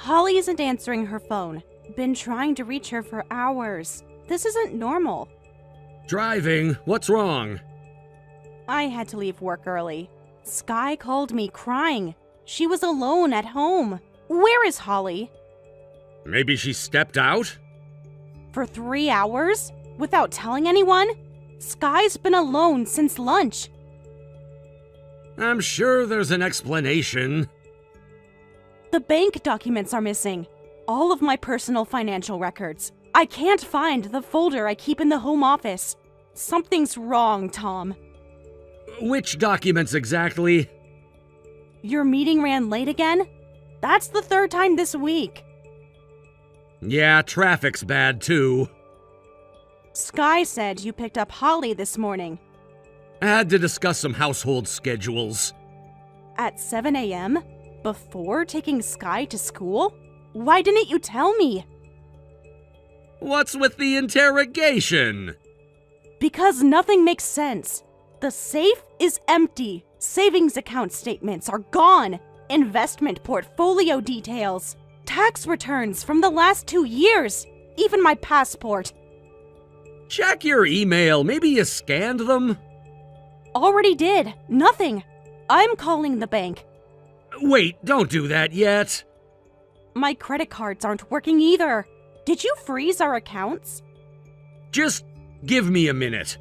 Holly isn't answering her phone. Been trying to reach her for hours. This isn't normal. Driving? What's wrong? I had to leave work early. Sky called me crying. She was alone at home. Where is Holly? Maybe she stepped out? For 3 hours? Without telling anyone? Sky's been alone since lunch. I'm sure there's an explanation. The bank documents are missing. All of my personal financial records. I can't find the folder I keep in the home office. Something's wrong, Tom. Which documents exactly? Your meeting ran late again? That's the 3rd time this week. Yeah, traffic's bad too. Sky said you picked up Holly this morning. I had to discuss some household schedules. At 7 a.m.? Before taking Sky to school? Why didn't you tell me? What's with the interrogation? Because nothing makes sense. The safe is empty. Savings account statements are gone. Investment portfolio details. Tax returns from the last 2 years. Even my passport. Check your email. Maybe you scanned them? Already did. Nothing. I'm calling the bank. Wait, don't do that yet. My credit cards aren't working either. Did you freeze our accounts? Just give me a minute.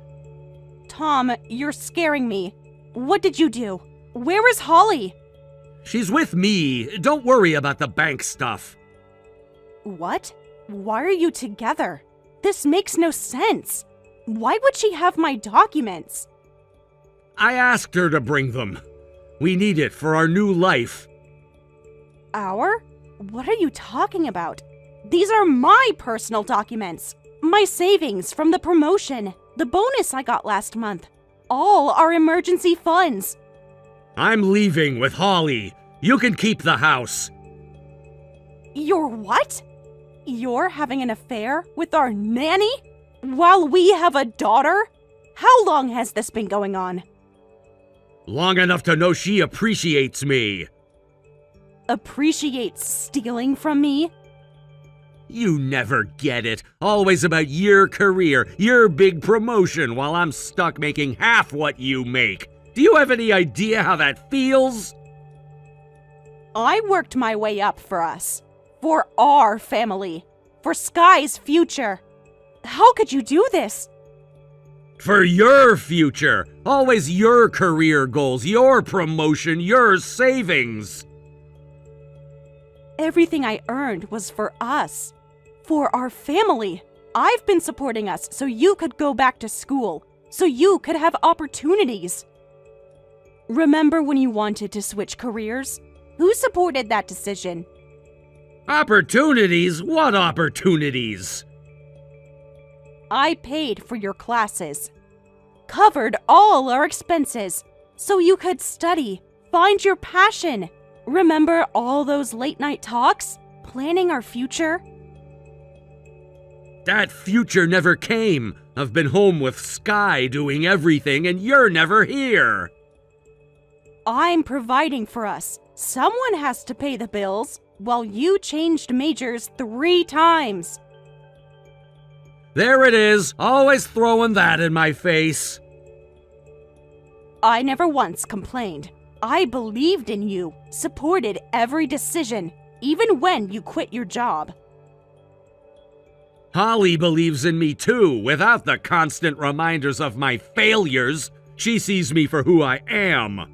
Tom, you're scaring me. What did you do? Where is Holly? She's with me. Don't worry about the bank stuff. What? Why are you together? This makes no sense. Why would she have my documents? I asked her to bring them. We need it for our new life. Our? What are you talking about? These are my personal documents. My savings from the promotion, the bonus I got last month. All our emergency funds. I'm leaving with Holly. You can keep the house. You're what? You're having an affair with our nanny? While we have a daughter? How long has this been going on? Long enough to know she appreciates me. Appreciates stealing from me? You never get it. Always about your career, your big promotion, while I'm stuck making half what you make. Do you have any idea how that feels? I worked my way up for us. For our family. For Sky's future. How could you do this? For your future. Always your career goals, your promotion, your savings. Everything I earned was for us. For our family. I've been supporting us so you could go back to school. So you could have opportunities. Remember when you wanted to switch careers? Who supported that decision? Opportunities? What opportunities? I paid for your classes. Covered all our expenses. So you could study. Find your passion. Remember all those late night talks? Planning our future? That future never came. I've been home with Sky doing everything and you're never here. I'm providing for us. Someone has to pay the bills, while you changed majors 3 times. There it is, always throwing that in my face. I never once complained. I believed in you, supported every decision, even when you quit your job. Holly believes in me too, without the constant reminders of my failures. She sees me for who I am.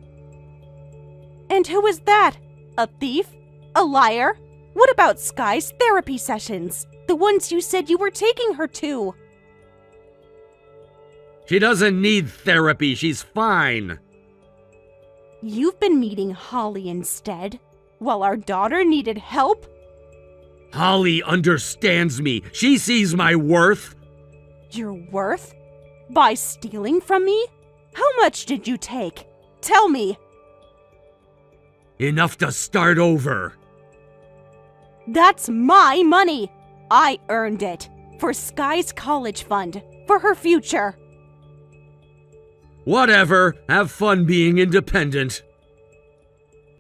And who is that? A thief? A liar? What about Sky's therapy sessions? The ones you said you were taking her to? She doesn't need therapy, she's fine. You've been meeting Holly instead, while our daughter needed help? Holly understands me. She sees my worth. Your worth? By stealing from me? How much did you take? Tell me. Enough to start over. That's my money. I earned it. For Sky's college fund. For her future. Whatever. Have fun being independent.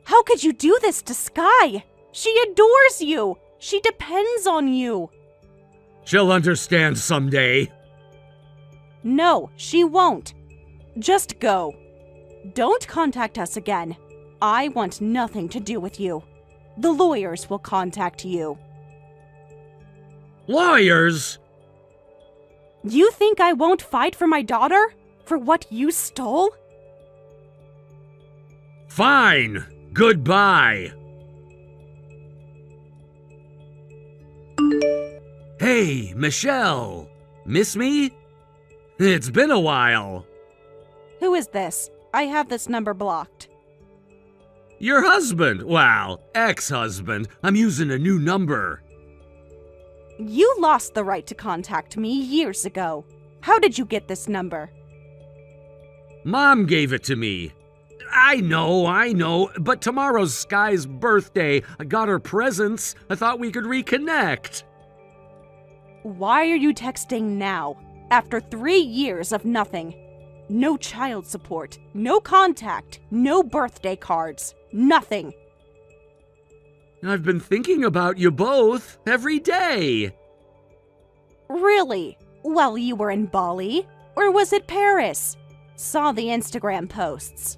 How could you do this to Sky? She adores you. She depends on you. She'll understand someday. No, she won't. Just go. Don't contact us again. I want nothing to do with you. The lawyers will contact you. Lawyers? You think I won't fight for my daughter? For what you stole? Fine. Goodbye. Hey, Michelle. Miss me? It's been a while. Who is this? I have this number blocked. Your husband. Well, ex-husband. I'm using a new number. You lost the right to contact me years ago. How did you get this number? Mom gave it to me. I know, but tomorrow's Sky's birthday. I got her presents. I thought we could reconnect. Why are you texting now, after 3 years of nothing? No child support, no contact, no birthday cards, nothing. I've been thinking about you both every day. Really? While you were in Bali? Or was it Paris? Saw the Instagram posts.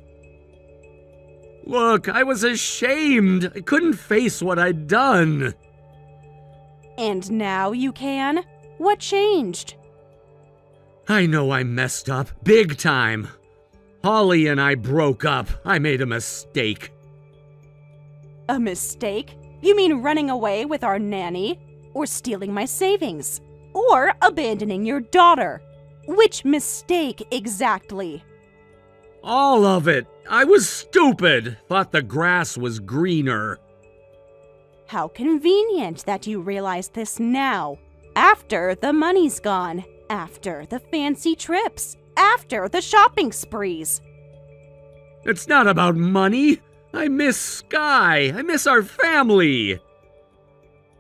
Look, I was ashamed. I couldn't face what I'd done. And now you can? What changed? I know I messed up, big time. Holly and I broke up. I made a mistake. A mistake? You mean running away with our nanny? Or stealing my savings? Or abandoning your daughter? Which mistake exactly? All of it. I was stupid. Thought the grass was greener. How convenient that you realize this now. After the money's gone. After the fancy trips. After the shopping sprees. It's not about money. I miss Sky. I miss our family.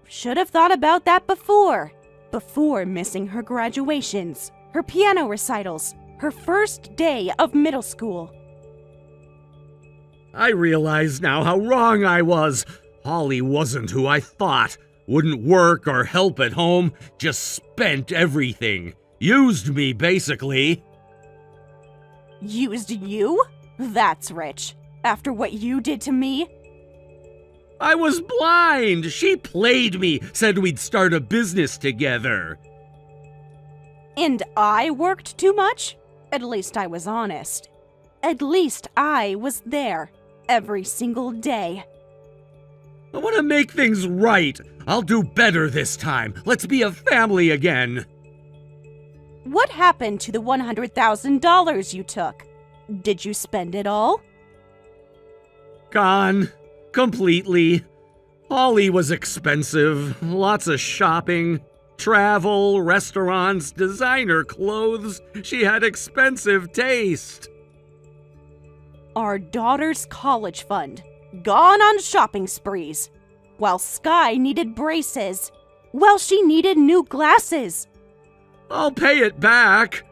Should have thought about that before. Before missing her graduations, her piano recitals, her first day of middle school. I realize now how wrong I was. Holly wasn't who I thought. Wouldn't work or help at home. Just spent everything. Used me, basically. Used you? That's rich. After what you did to me? I was blind. She played me, said we'd start a business together. And I worked too much? At least I was honest. At least I was there. Every single day. I want to make things right. I'll do better this time. Let's be a family again. What happened to the $100,000 you took? Did you spend it all? Gone. Completely. Holly was expensive. Lots of shopping. Travel, restaurants, designer clothes. She had expensive taste. Our daughter's college fund. Gone on shopping sprees. While Sky needed braces. While she needed new glasses. I'll pay it back.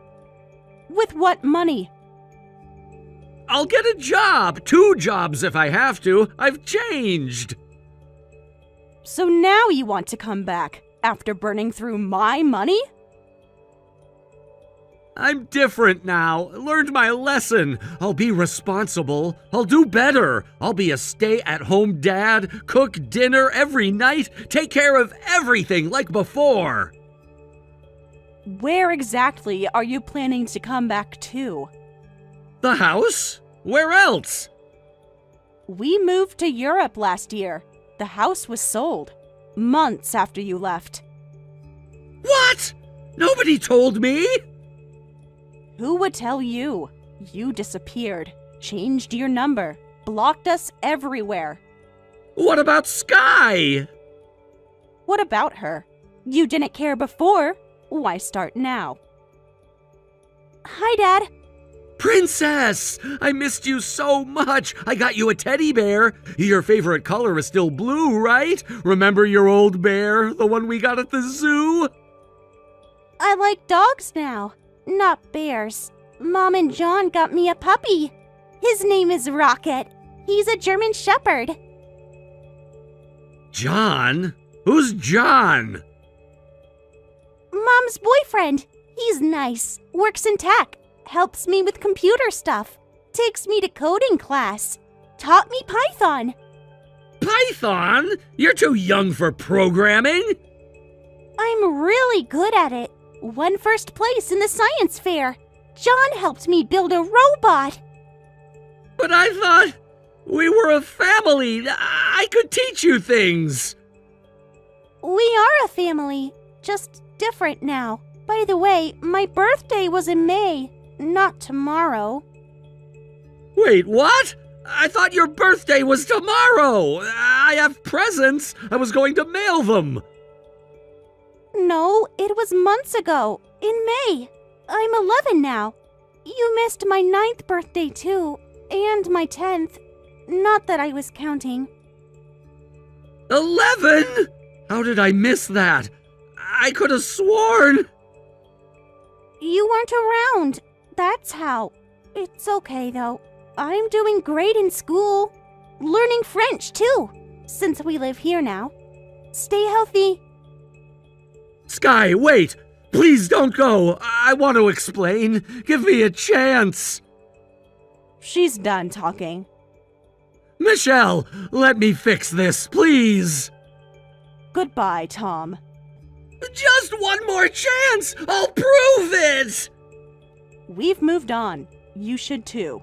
With what money? I'll get a job. 2 jobs if I have to. I've changed. So now you want to come back after burning through my money? I'm different now. Learned my lesson. I'll be responsible. I'll do better. I'll be a stay-at-home dad, cook dinner every night, take care of everything like before. Where exactly are you planning to come back to? The house? Where else? We moved to Europe last year. The house was sold. Months after you left. What? Nobody told me? Who would tell you? You disappeared, changed your number, blocked us everywhere. What about Sky? What about her? You didn't care before. Why start now? Hi, Dad. Princess! I missed you so much. I got you a teddy bear. Your favorite color is still blue, right? Remember your old bear, the one we got at the zoo? I like dogs now, not bears. Mom and John got me a puppy. His name is Rocket. He's a German Shepherd. John? Who's John? Mom's boyfriend. He's nice, works in tech, helps me with computer stuff, takes me to coding class, taught me Python. Python? You're too young for programming. I'm really good at it. Won first place in the science fair. John helped me build a robot. But I thought we were a family. I could teach you things. We are a family, just different now. By the way, my birthday was in May, not tomorrow. Wait, what? I thought your birthday was tomorrow. I have presents. I was going to mail them. No, it was months ago, in May. I'm 11 now. You missed my 9th birthday too, and my 10th. Not that I was counting. 11? How did I miss that? I could have sworn. You weren't around. That's how. It's okay though. I'm doing great in school. Learning French too, since we live here now. Stay healthy. Sky, wait! Please don't go! I want to explain. Give me a chance. She's done talking. Michelle, let me fix this, please. Goodbye, Tom. Just one more chance! I'll prove it! We've moved on. You should too.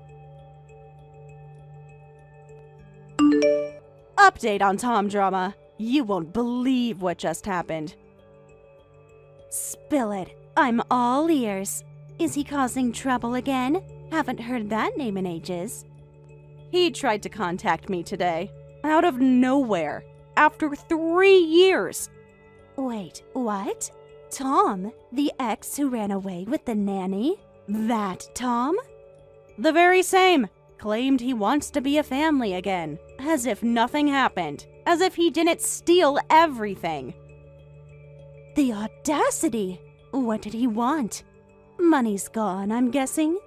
Update on Tom drama. You won't believe what just happened. Spill it. I'm all ears. Is he causing trouble again? Haven't heard that name in ages. He tried to contact me today. Out of nowhere. After 3 years. Wait, what? Tom? The ex who ran away with the nanny? That Tom? The very same. Claimed he wants to be a family again. As if nothing happened. As if he didn't steal everything. The audacity! What did he want? Money's gone, I'm guessing?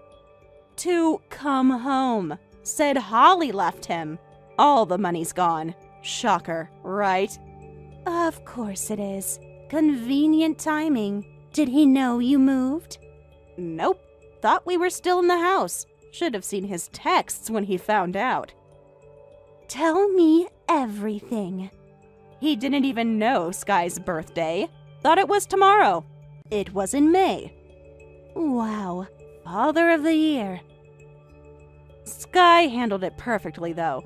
To come home. Said Holly left him. All the money's gone. Shocker, right? Of course it is. Convenient timing. Did he know you moved? Nope. Thought we were still in the house. Should have seen his texts when he found out. Tell me everything. He didn't even know Sky's birthday. Thought it was tomorrow. It was in May. Wow. Father of the Year. Sky handled it perfectly, though.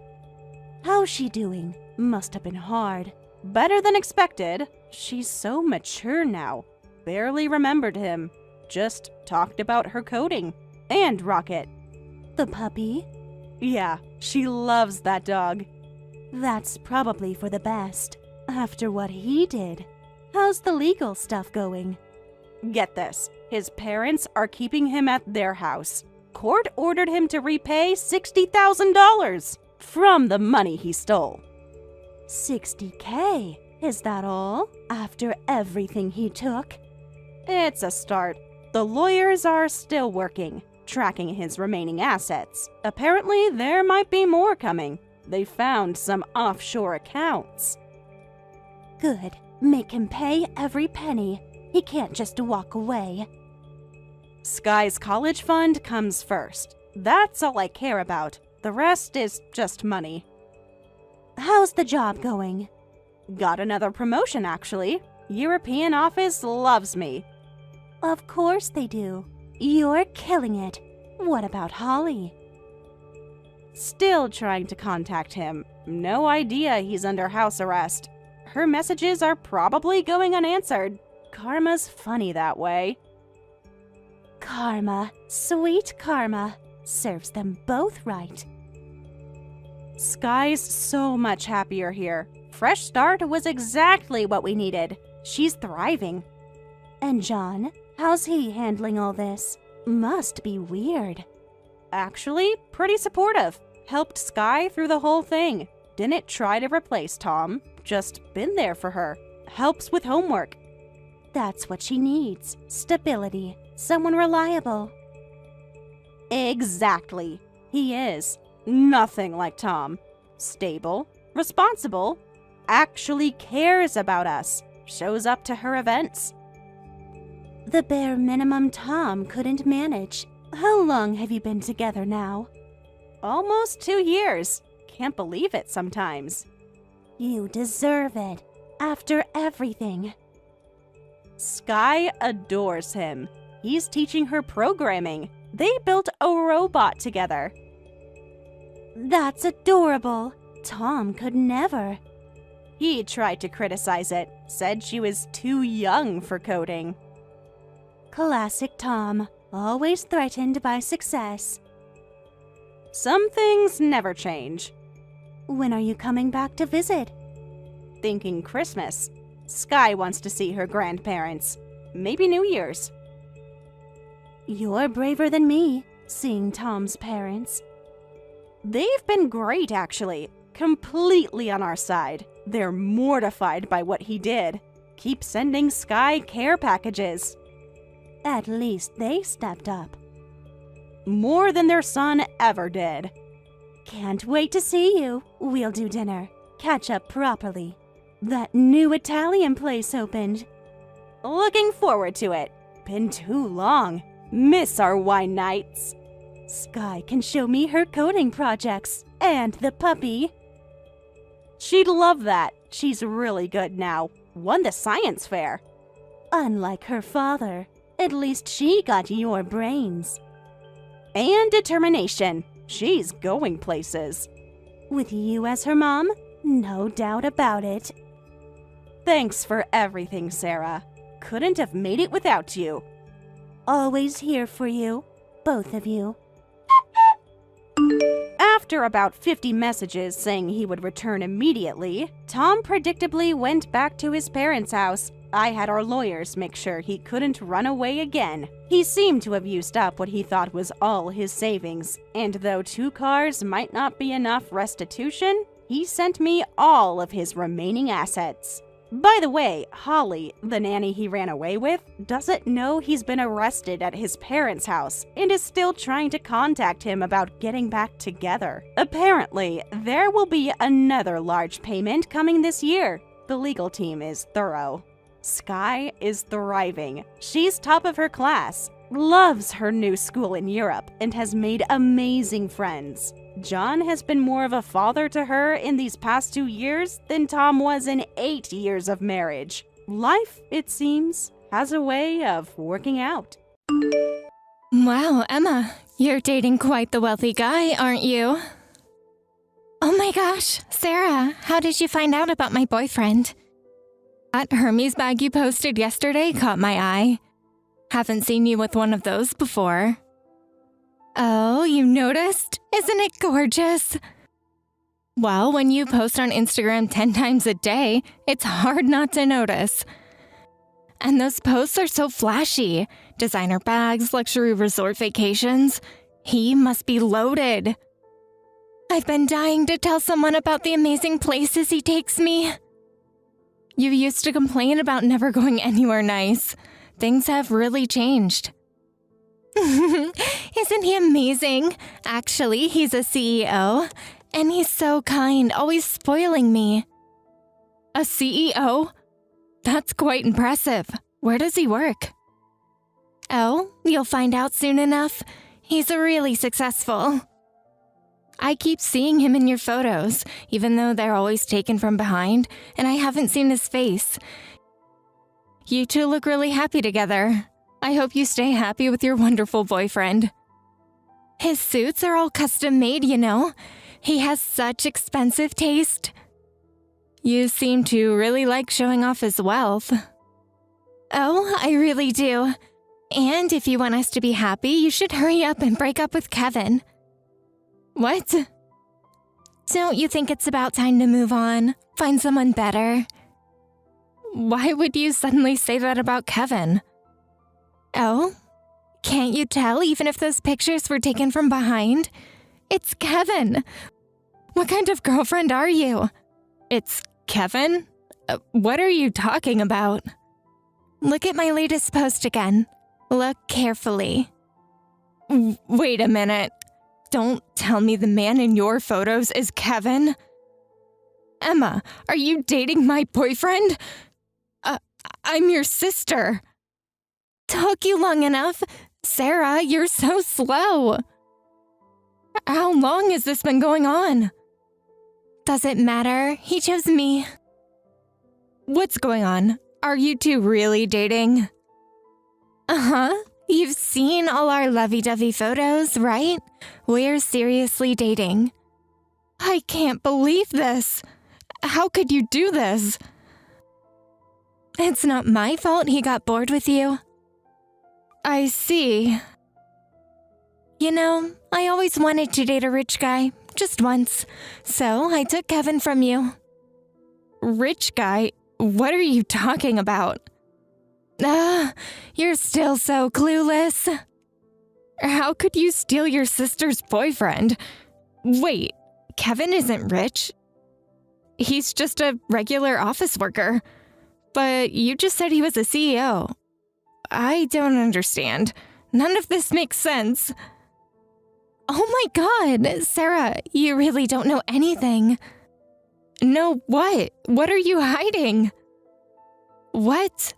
How's she doing? Must have been hard. Better than expected. She's so mature now. Barely remembered him. Just talked about her coding. And Rocket. The puppy? Yeah, she loves that dog. That's probably for the best. After what he did. How's the legal stuff going? Get this. His parents are keeping him at their house. Court ordered him to repay $60,000 from the money he stole. $60K? Is that all? After everything he took? It's a start. The lawyers are still working, tracking his remaining assets. Apparently, there might be more coming. They found some offshore accounts. Good. Make him pay every penny. He can't just walk away. Sky's college fund comes first. That's all I care about. The rest is just money. How's the job going? Got another promotion, actually. European office loves me. Of course they do. You're killing it. What about Holly? Still trying to contact him. No idea he's under house arrest. Her messages are probably going unanswered. Karma's funny that way. Karma, sweet karma, serves them both right. Sky's so much happier here. Fresh start was exactly what we needed. She's thriving. And John, how's he handling all this? Must be weird. Actually, pretty supportive. Helped Sky through the whole thing. Didn't try to replace Tom. Just been there for her. Helps with homework. That's what she needs. Stability. Someone reliable. Exactly. He is. Nothing like Tom. Stable, responsible, actually cares about us, shows up to her events. The bare minimum Tom couldn't manage. How long have you been together now? Almost 2 years. Can't believe it sometimes. You deserve it, after everything. Sky adores him. He's teaching her programming. They built a robot together. That's adorable. Tom could never. He tried to criticize it, said she was too young for coding. Classic Tom, always threatened by success. Some things never change. When are you coming back to visit? Thinking Christmas. Sky wants to see her grandparents. Maybe New Year's. You're braver than me, seeing Tom's parents. They've been great, actually. Completely on our side. They're mortified by what he did. Keep sending Sky care packages. At least they stepped up. More than their son ever did. Can't wait to see you. We'll do dinner. Catch up properly. That new Italian place opened. Looking forward to it. Been too long. Miss our wine nights. Sky can show me her coding projects. And the puppy. She'd love that. She's really good now. Won the science fair. Unlike her father. At least she got your brains. And determination. She's going places. With you as her mom? No doubt about it. Thanks for everything, Sarah. Couldn't have made it without you. Always here for you, both of you. After about 50 messages saying he would return immediately, Tom predictably went back to his parents' house. I had our lawyers make sure he couldn't run away again. He seemed to have used up what he thought was all his savings, and though 2 cars might not be enough restitution, he sent me all of his remaining assets. By the way, Holly, the nanny he ran away with, doesn't know he's been arrested at his parents' house and is still trying to contact him about getting back together. Apparently, there will be another large payment coming this year. The legal team is thorough. Sky is thriving. She's top of her class, loves her new school in Europe, and has made amazing friends. John has been more of a father to her in these past 2 years than Tom was in 8 years of marriage. Life, it seems, has a way of working out. Wow, Emma, you're dating quite the wealthy guy, aren't you? Oh my gosh, Sarah, how did you find out about my boyfriend? That Hermes bag you posted yesterday caught my eye. Haven't seen you with one of those before. Oh, you noticed? Isn't it gorgeous? Well, when you post on Instagram 10 times a day, it's hard not to notice. And those posts are so flashy. Designer bags, luxury resort vacations. He must be loaded. I've been dying to tell someone about the amazing places he takes me. You used to complain about never going anywhere nice. Things have really changed. Isn't he amazing? Actually, he's a CEO, and he's so kind, always spoiling me. A CEO? That's quite impressive. Where does he work? Oh, you'll find out soon enough. He's really successful. I keep seeing him in your photos, even though they're always taken from behind, and I haven't seen his face. You two look really happy together. I hope you stay happy with your wonderful boyfriend. His suits are all custom made, you know. He has such expensive taste. You seem to really like showing off his wealth. Oh, I really do. And if you want us to be happy, you should hurry up and break up with Kevin. What? Don't you think it's about time to move on? Find someone better? Why would you suddenly say that about Kevin? Oh? Can't you tell even if those pictures were taken from behind? It's Kevin. What kind of girlfriend are you? It's Kevin? What are you talking about? Look at my latest post again. Look carefully. Wait a minute. Don't tell me the man in your photos is Kevin. Emma, are you dating my boyfriend? I'm your sister. Took you long enough. Sarah, you're so slow. How long has this been going on? Doesn't matter. He chose me. What's going on? Are you two really dating? Uh-huh. You've seen all our lovey-dovey photos, right? We're seriously dating. I can't believe this. How could you do this? It's not my fault he got bored with you. I see. You know, I always wanted to date a rich guy, just once. So I took Kevin from you. Rich guy? What are you talking about? You're still so clueless. How could you steal your sister's boyfriend? Wait, Kevin isn't rich. He's just a regular office worker. But you just said he was a CEO. I don't understand. None of this makes sense. Oh my God, Sarah, you really don't know anything. No, what? What are you hiding? What?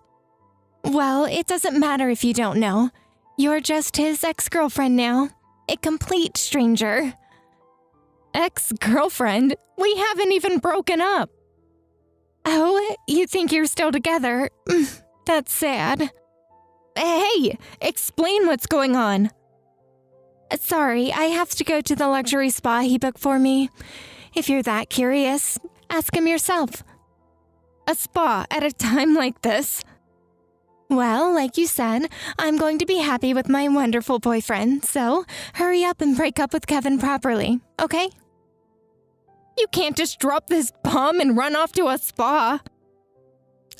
Well, it doesn't matter if you don't know. You're just his ex-girlfriend now. A complete stranger. Ex-girlfriend? We haven't even broken up. Oh, you think you're still together? That's sad. Hey, explain what's going on. Sorry, I have to go to the luxury spa he booked for me. If you're that curious, ask him yourself. A spa at a time like this? Well, like you said, I'm going to be happy with my wonderful boyfriend, so hurry up and break up with Kevin properly, okay? You can't just drop this bomb and run off to a spa.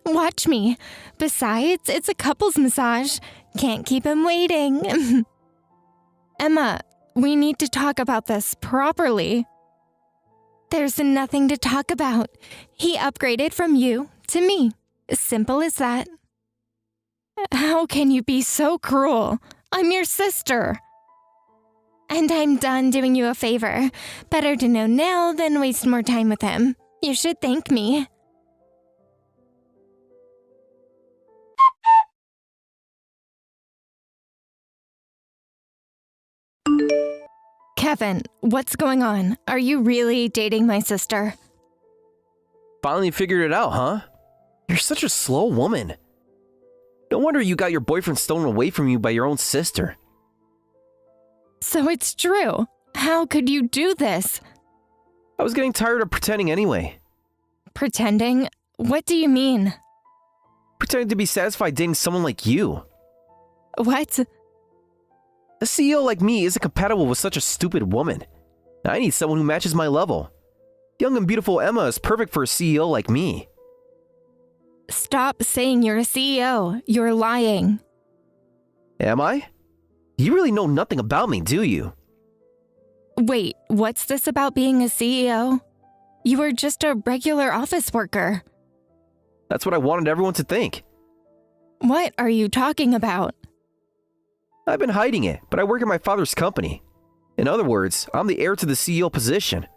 Watch me. Besides, it's a couples massage. Can't keep him waiting. Emma, we need to talk about this properly. There's nothing to talk about. He upgraded from you to me. Simple as that. How can you be so cruel? I'm your sister. And I'm done doing you a favor. Better to know now than waste more time with him. You should thank me. Kevin, what's going on? Are you really dating my sister? Finally figured it out, huh? You're such a slow woman. No wonder you got your boyfriend stolen away from you by your own sister. So it's true. How could you do this? I was getting tired of pretending anyway. Pretending? What do you mean? Pretending to be satisfied dating someone like you. What? A CEO like me isn't compatible with such a stupid woman. I need someone who matches my level. Young and beautiful Emma is perfect for a CEO like me. Stop saying you're a CEO. You're lying. Am I? You really know nothing about me, do you? Wait, what's this about being a CEO? You were just a regular office worker. That's what I wanted everyone to think. What are you talking about? I've been hiding it, but I work at my father's company. In other words, I'm the heir to the CEO position.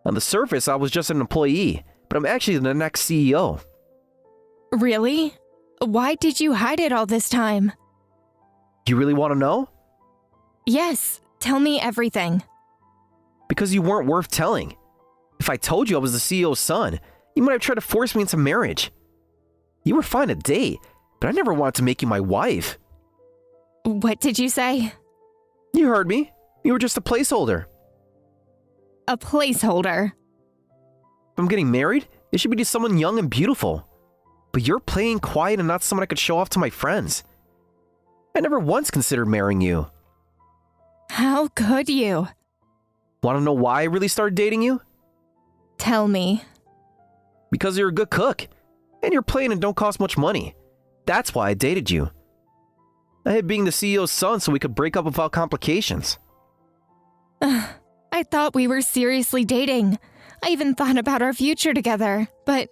On the surface, I was just an employee, but I'm actually the next CEO. Really? Why did you hide it all this time? You really want to know? Yes, tell me everything. Because you weren't worth telling. If I told you I was the CEO's son, you might have tried to force me into marriage. You were fine to date, but I never wanted to make you my wife. What did you say? You heard me. You were just a placeholder. A placeholder. If I'm getting married, it should be to someone young and beautiful. But you're playing quiet and not someone I could show off to my friends. I never once considered marrying you. How could you? Want to know why I really started dating you? Tell me. Because you're a good cook, and you're plain and don't cost much money. That's why I dated you. I hid being the CEO's son so we could break up without complications. I thought we were seriously dating. I even thought about our future together, but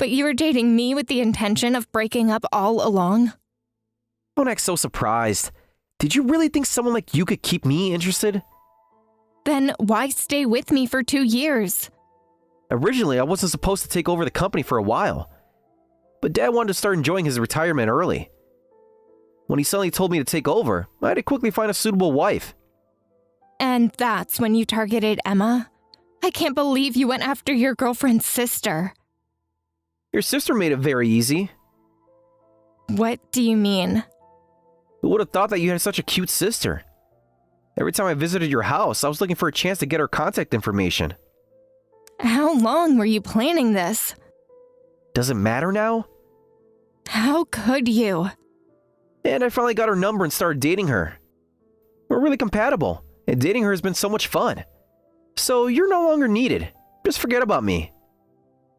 you were dating me with the intention of breaking up all along? Don't act so surprised. Did you really think someone like you could keep me interested? Then why stay with me for 2 years? Originally, I wasn't supposed to take over the company for a while, but Dad wanted to start enjoying his retirement early. When he suddenly told me to take over, I had to quickly find a suitable wife. And that's when you targeted Emma? I can't believe you went after your girlfriend's sister. Your sister made it very easy. What do you mean? Who would have thought that you had such a cute sister? Every time I visited your house, I was looking for a chance to get her contact information. How long were you planning this? Does it matter now? How could you? And I finally got her number and started dating her. We're really compatible, and dating her has been so much fun. So you're no longer needed. Just forget about me.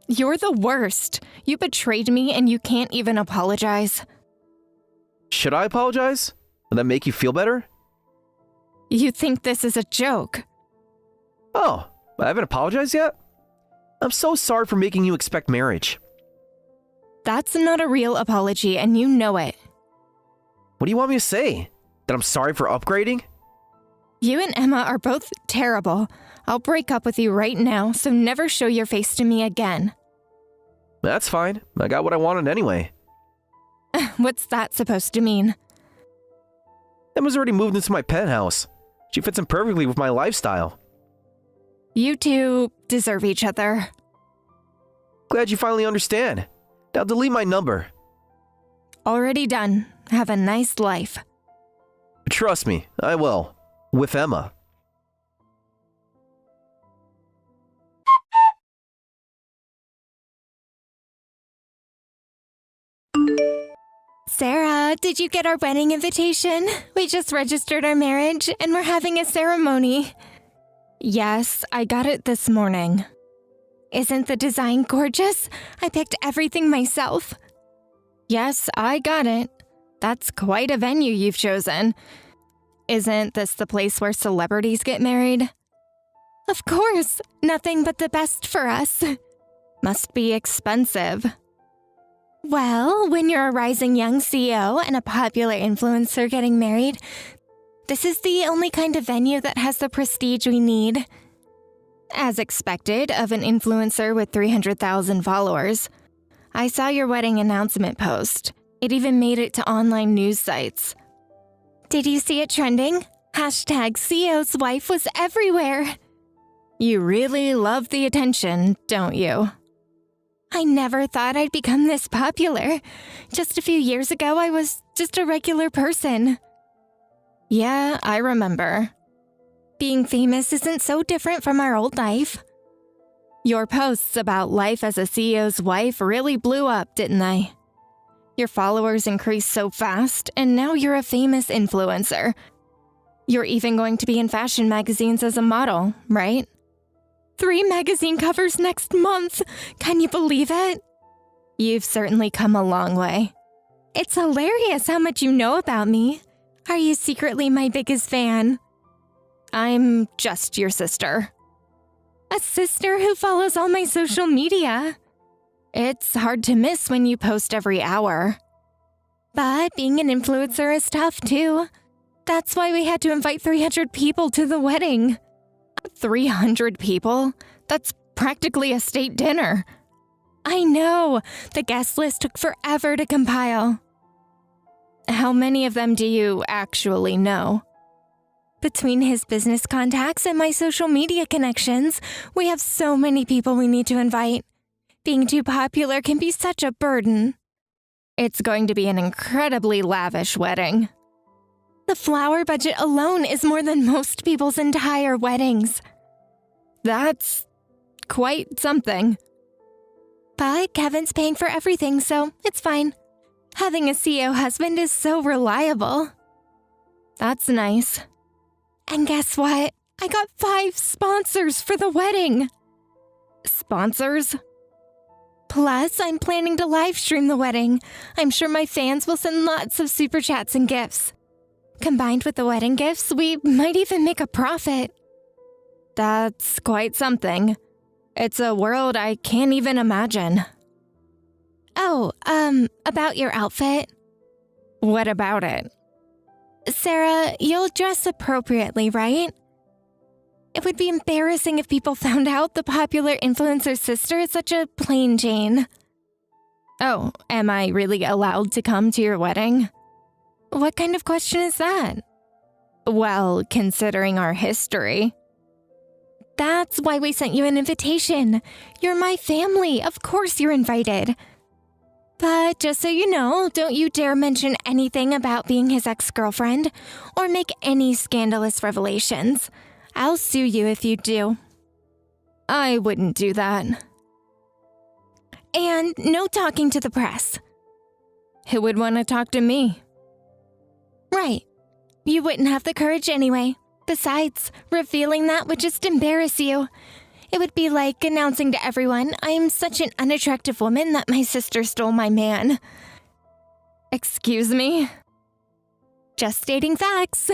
You're the worst. You betrayed me and you can't even apologize. Should I apologize? Will that make you feel better? You think this is a joke? Oh, I haven't apologized yet? I'm so sorry for making you expect marriage. That's not a real apology and you know it. What do you want me to say? That I'm sorry for upgrading? You and Emma are both terrible. I'll break up with you right now, so never show your face to me again. That's fine. I got what I wanted anyway. What's that supposed to mean? Emma's already moved into my penthouse. She fits in perfectly with my lifestyle. You two deserve each other. Glad you finally understand. Now delete my number. Already done. Have a nice life. Trust me, I will. With Emma. Sarah, did you get our wedding invitation? We just registered our marriage and we're having a ceremony. Yes, I got it this morning. Isn't the design gorgeous? I picked everything myself. Yes, I got it. That's quite a venue you've chosen. Isn't this the place where celebrities get married? Of course, nothing but the best for us. Must be expensive. Well, when you're a rising young CEO and a popular influencer getting married, this is the only kind of venue that has the prestige we need. As expected of an influencer with 300,000 followers. I saw your wedding announcement post. It even made it to online news sites. Did you see it trending? Hashtag CEO's wife was everywhere. You really love the attention, don't you? I never thought I'd become this popular. Just a few years ago, I was just a regular person. Yeah, I remember. Being famous isn't so different from our old life. Your posts about life as a CEO's wife really blew up, didn't they? Your followers increased so fast, and now you're a famous influencer. You're even going to be in fashion magazines as a model, right? 3 magazine covers next month. Can you believe it? You've certainly come a long way. It's hilarious how much you know about me. Are you secretly my biggest fan? I'm just your sister. A sister who follows all my social media. It's hard to miss when you post every hour. But being an influencer is tough too. That's why we had to invite 300 people to the wedding. 300 people? That's practically a state dinner. I know. The guest list took forever to compile. How many of them do you actually know? Between his business contacts and my social media connections, we have so many people we need to invite. Being too popular can be such a burden. It's going to be an incredibly lavish wedding. The flower budget alone is more than most people's entire weddings. That's quite something. But Kevin's paying for everything, so it's fine. Having a CEO husband is so reliable. That's nice. And guess what? I got 5 sponsors for the wedding. Sponsors? Plus, I'm planning to live stream the wedding. I'm sure my fans will send lots of super chats and gifts. Combined with the wedding gifts, we might even make a profit. That's quite something. It's a world I can't even imagine. Oh, about your outfit. What about it? Sarah, you'll dress appropriately, right? It would be embarrassing if people found out the popular influencer's sister is such a plain Jane. Oh, am I really allowed to come to your wedding? What kind of question is that? Well, considering our history. That's why we sent you an invitation. You're my family. Of course you're invited. But just so you know, don't you dare mention anything about being his ex-girlfriend or make any scandalous revelations. I'll sue you if you do. I wouldn't do that. And no talking to the press. Who would want to talk to me? Right. You wouldn't have the courage anyway. Besides, revealing that would just embarrass you. It would be like announcing to everyone, I'm such an unattractive woman that my sister stole my man. Excuse me? Just stating facts.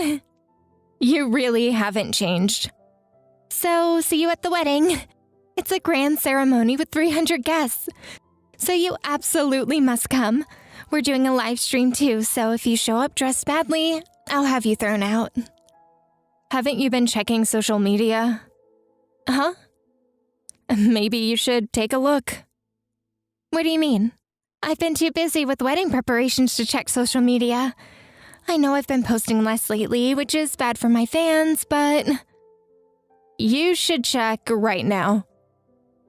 You really haven't changed. So, see you at the wedding. It's a grand ceremony with 300 guests. So you absolutely must come. We're doing a live stream too, so if you show up dressed badly, I'll have you thrown out. Haven't you been checking social media? Huh? Maybe you should take a look. What do you mean? I've been too busy with wedding preparations to check social media. I know I've been posting less lately, which is bad for my fans, but... You should check right now.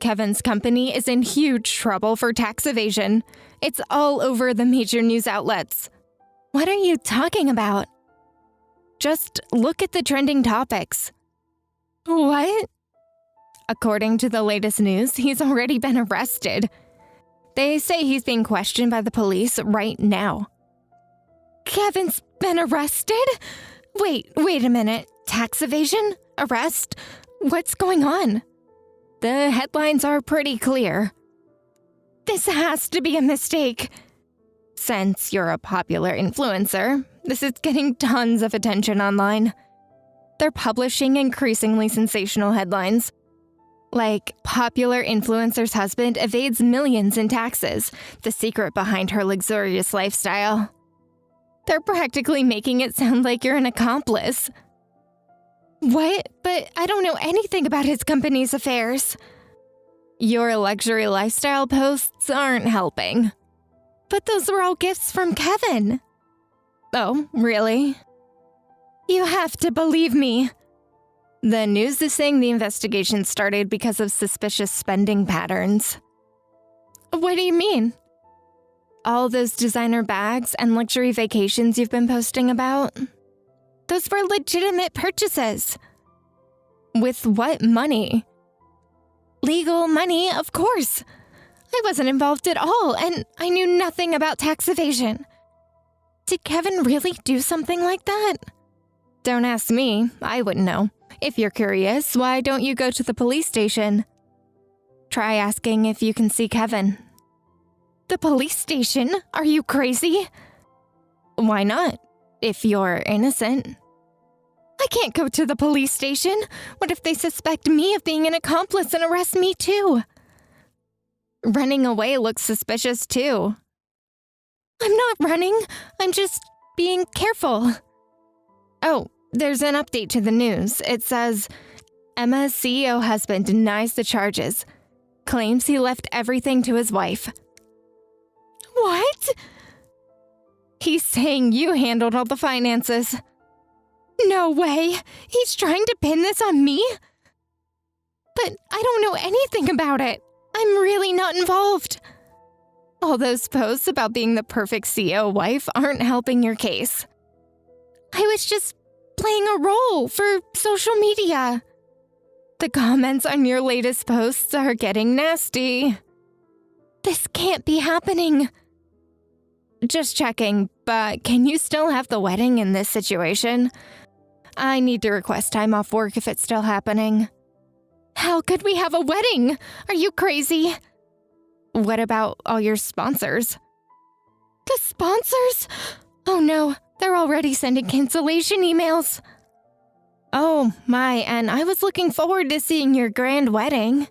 Kevin's company is in huge trouble for tax evasion. It's all over the major news outlets. What are you talking about? Just look at the trending topics. What? According to the latest news, he's already been arrested. They say he's being questioned by the police right now. Kevin's been arrested? Wait a minute. Tax evasion? Arrest? What's going on? The headlines are pretty clear. This has to be a mistake. Since you're a popular influencer, this is getting tons of attention online. They're publishing increasingly sensational headlines. Like, popular influencer's husband evades millions in taxes, the secret behind her luxurious lifestyle. They're practically making it sound like you're an accomplice. What? But I don't know anything about his company's affairs. Your luxury lifestyle posts aren't helping. But those were all gifts from Kevin. Oh, really? You have to believe me. The news is saying the investigation started because of suspicious spending patterns. What do you mean? All those designer bags and luxury vacations you've been posting about? Those were legitimate purchases. With what money? Legal money, of course. I wasn't involved at all, and I knew nothing about tax evasion. Did Kevin really do something like that? Don't ask me, I wouldn't know. If you're curious, why don't you go to the police station? Try asking if you can see Kevin. The police station? Are you crazy? Why not? If you're innocent. I can't go to the police station. What if they suspect me of being an accomplice and arrest me too? Running away looks suspicious too. I'm not running. I'm just being careful. Oh, there's an update to the news. It says, Emma's CEO husband denies the charges. Claims he left everything to his wife. What? He's saying you handled all the finances. No way. He's trying to pin this on me? But I don't know anything about it. I'm really not involved. All those posts about being the perfect CEO wife aren't helping your case. I was just playing a role for social media. The comments on your latest posts are getting nasty. This can't be happening. Just checking, but can you still have the wedding in this situation? I need to request time off work if it's still happening. How could we have a wedding? Are you crazy? What about all your sponsors? The sponsors? Oh no, they're already sending cancellation emails. Oh my, and I was looking forward to seeing your grand wedding.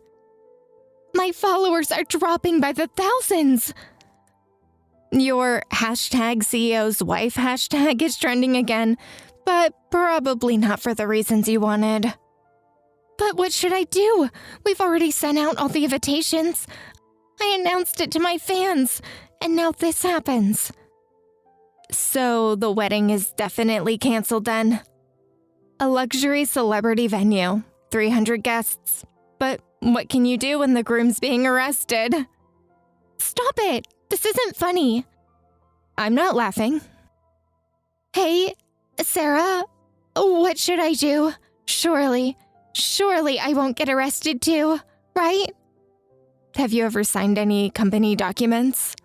My followers are dropping by the thousands. Your #CEO's wife hashtag is trending again, but probably not for the reasons you wanted. But what should I do? We've already sent out all the invitations. I announced it to my fans, and now this happens. So the wedding is definitely canceled then. A luxury celebrity venue, 300 guests. But what can you do when the groom's being arrested? Stop it! This isn't funny. I'm not laughing. Hey, Sarah, what should I do? Surely I won't get arrested too, right? Have you ever signed any company documents?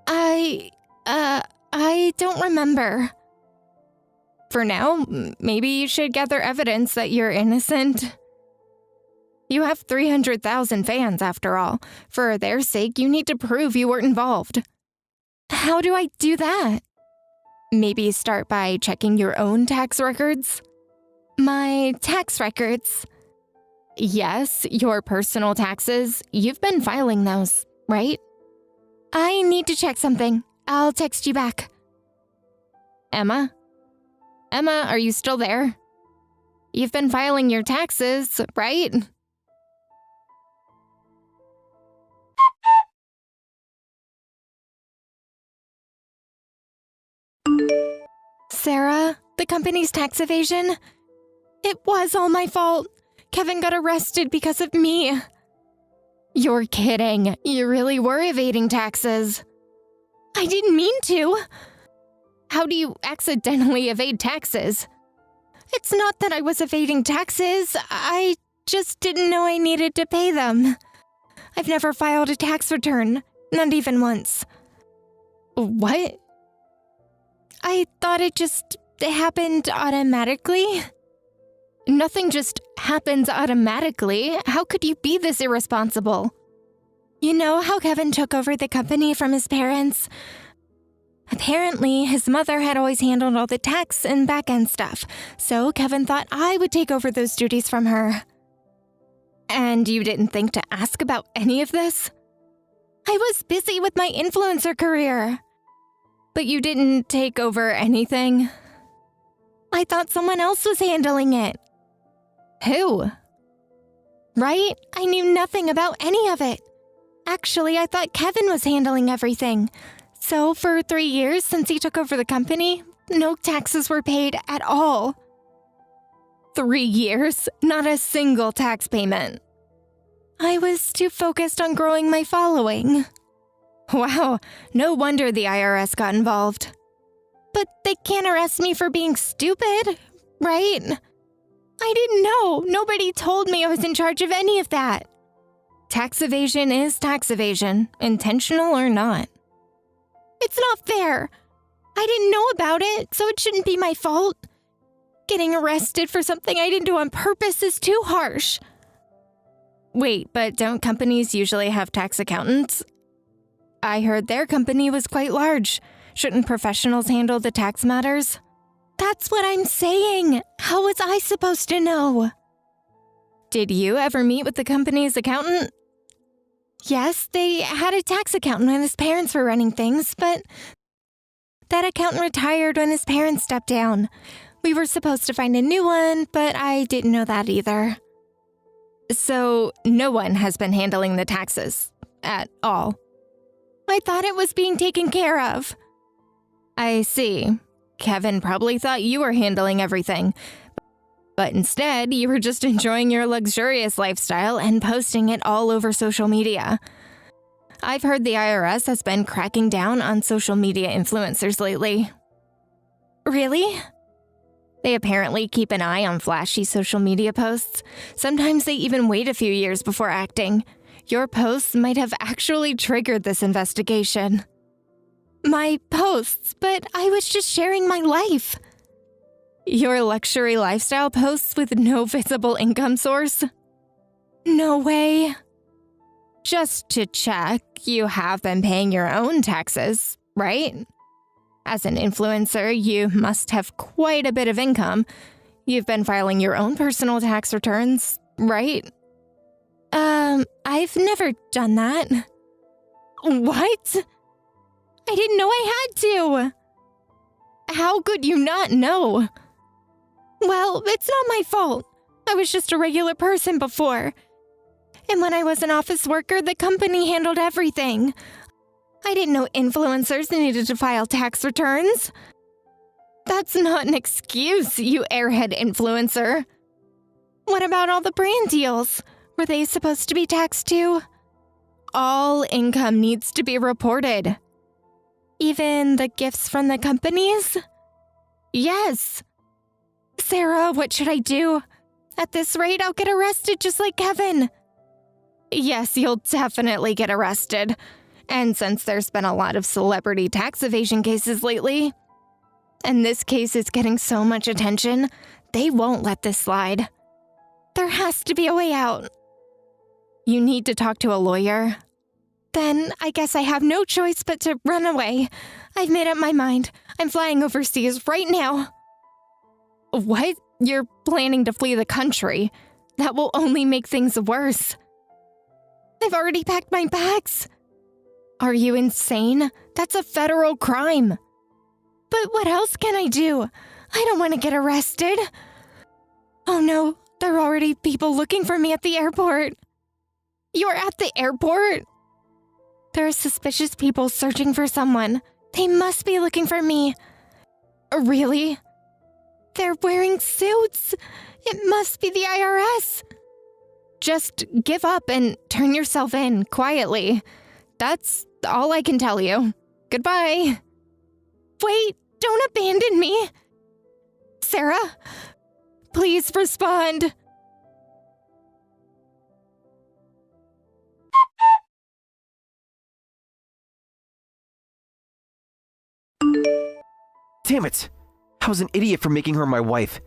I don't remember. For now, maybe you should gather evidence that you're innocent. You have 300,000 fans, after all. For their sake, you need to prove you weren't involved. How do I do that? Maybe start by checking your own tax records? My tax records? Yes, your personal taxes. You've been filing those, right? I need to check something. I'll text you back. Emma? Emma, are you still there? You've been filing your taxes, right? Sarah, the company's tax evasion? It was all my fault. Kevin got arrested because of me. You're kidding. You really were evading taxes. I didn't mean to. How do you accidentally evade taxes? It's not that I was evading taxes. I just didn't know I needed to pay them. I've never filed a tax return, not even once. What? I thought it happened automatically. Nothing just happens automatically. How could you be this irresponsible? You know how Kevin took over the company from his parents? Apparently, his mother had always handled all the tax and back-end stuff, so Kevin thought I would take over those duties from her. And you didn't think to ask about any of this? I was busy with my influencer career. But you didn't take over anything? I thought someone else was handling it. Who? Right? I knew nothing about any of it. Actually, I thought Kevin was handling everything. So for 3 years since he took over the company, no taxes were paid at all. 3 years? Not a single tax payment. I was too focused on growing my following. Wow, no wonder the IRS got involved. But they can't arrest me for being stupid, right? I didn't know. Nobody told me I was in charge of any of that. Tax evasion is tax evasion, intentional or not. It's not fair. I didn't know about it, so it shouldn't be my fault. Getting arrested for something I didn't do on purpose is too harsh. Wait, but don't companies usually have tax accountants? I heard their company was quite large. Shouldn't professionals handle the tax matters? That's what I'm saying. How was I supposed to know? Did you ever meet with the company's accountant? Yes, they had a tax accountant when his parents were running things, but that accountant retired when his parents stepped down. We were supposed to find a new one, but I didn't know that either. So no one has been handling the taxes at all. I thought it was being taken care of. I see. Kevin probably thought you were handling everything. But instead, you were just enjoying your luxurious lifestyle and posting it all over social media. I've heard the IRS has been cracking down on social media influencers lately. Really? They apparently keep an eye on flashy social media posts. Sometimes they even wait a few years before acting. Your posts might have actually triggered this investigation. My posts, but I was just sharing my life. Your luxury lifestyle posts with no visible income source? No way. Just to check, you have been paying your own taxes, right? As an influencer, you must have quite a bit of income. You've been filing your own personal tax returns, right? I've never done that. What? I didn't know I had to. How could you not know? Well, it's not my fault. I was just a regular person before. And when I was an office worker, the company handled everything. I didn't know influencers needed to file tax returns. That's not an excuse, you airhead influencer. What about all the brand deals? Were they supposed to be taxed too? All income needs to be reported. Even the gifts from the companies? Yes. Sarah, what should I do? At this rate, I'll get arrested just like Kevin. Yes, you'll definitely get arrested. And since there's been a lot of celebrity tax evasion cases lately, and this case is getting so much attention, they won't let this slide. There has to be a way out. You need to talk to a lawyer. Then I guess I have no choice but to run away. I've made up my mind. I'm flying overseas right now. What? You're planning to flee the country? That will only make things worse. I've already packed my bags. Are you insane? That's a federal crime. But what else can I do? I don't want to get arrested. Oh no, there are already people looking for me at the airport. You're at the airport? There are suspicious people searching for someone. They must be looking for me. Really? They're wearing suits. It must be the IRS. Just give up and turn yourself in quietly. That's all I can tell you. Goodbye. Wait, don't abandon me. Sarah, please respond. Damn it! I was an idiot for making her my wife.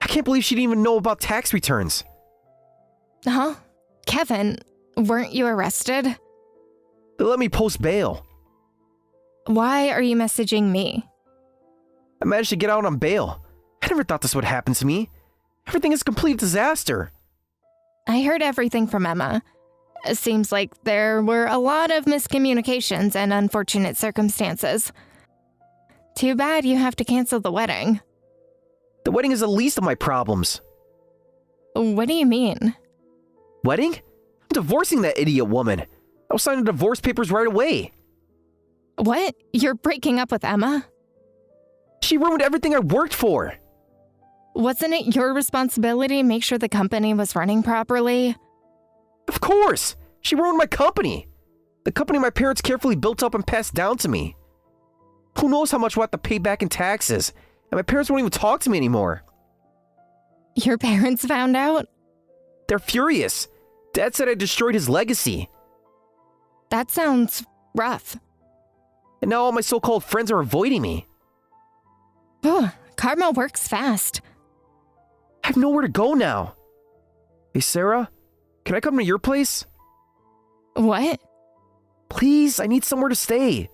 I can't believe she didn't even know about tax returns. Huh? Kevin, weren't you arrested? They let me post bail. Why are you messaging me? I managed to get out on bail. I never thought this would happen to me. Everything is a complete disaster. I heard everything from Emma. It seems like there were a lot of miscommunications and unfortunate circumstances. Too bad you have to cancel the wedding. The wedding is the least of my problems. What do you mean? Wedding? I'm divorcing that idiot woman. I'll sign the divorce papers right away. What? You're breaking up with Emma? She ruined everything I worked for. Wasn't it your responsibility to make sure the company was running properly? Of course! She ruined my company. The company my parents carefully built up and passed down to me. Who knows how much we'll have to pay back in taxes, and my parents won't even talk to me anymore. Your parents found out? They're furious. Dad said I destroyed his legacy. That sounds rough. And now all my so-called friends are avoiding me. Karma works fast. I have nowhere to go now. Hey, Sarah, can I come to your place? What? Please, I need somewhere to stay.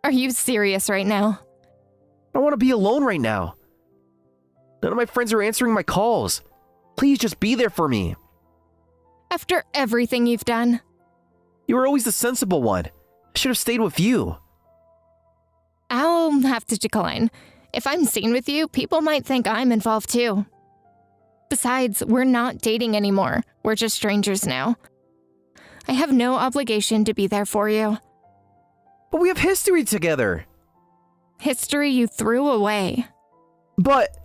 Are you serious right now? I want to be alone right now. None of my friends are answering my calls. Please just be there for me. After everything you've done? You were always the sensible one. I should have stayed with you. I'll have to decline. If I'm seen with you, people might think I'm involved too. Besides, we're not dating anymore. We're just strangers now. I have no obligation to be there for you. But we have history together. History you threw away. But...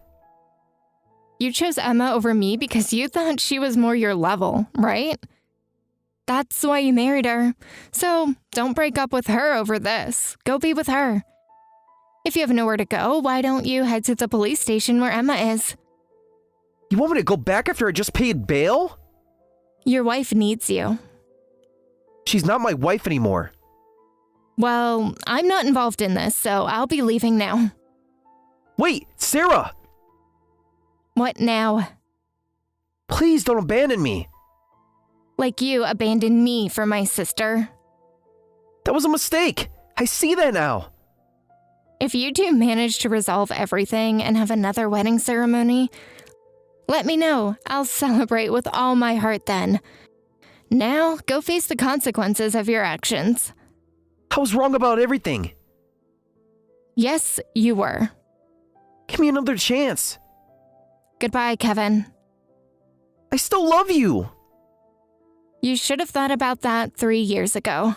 You chose Emma over me because you thought she was more your level, right? That's why you married her. So don't break up with her over this. Go be with her. If you have nowhere to go, why don't you head to the police station where Emma is? You want me to go back after I just paid bail? Your wife needs you. She's not my wife anymore. Well, I'm not involved in this, so I'll be leaving now. Wait, Sarah! What now? Please don't abandon me. Like you abandoned me for my sister. That was a mistake. I see that now. If you two manage to resolve everything and have another wedding ceremony, let me know. I'll celebrate with all my heart then. Now, go face the consequences of your actions. I was wrong about everything. Yes, you were. Give me another chance. Goodbye, Kevin. I still love you! You should have thought about that 3 years ago.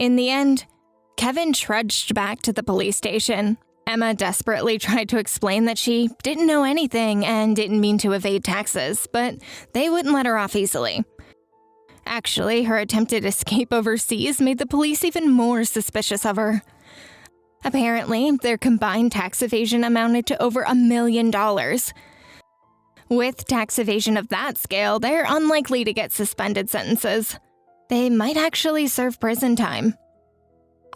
In the end, Kevin trudged back to the police station. Emma desperately tried to explain that she didn't know anything and didn't mean to evade taxes, but they wouldn't let her off easily. Actually, her attempted escape overseas made the police even more suspicious of her. Apparently, their combined tax evasion amounted to over $1 million. With tax evasion of that scale, they're unlikely to get suspended sentences. They might actually serve prison time.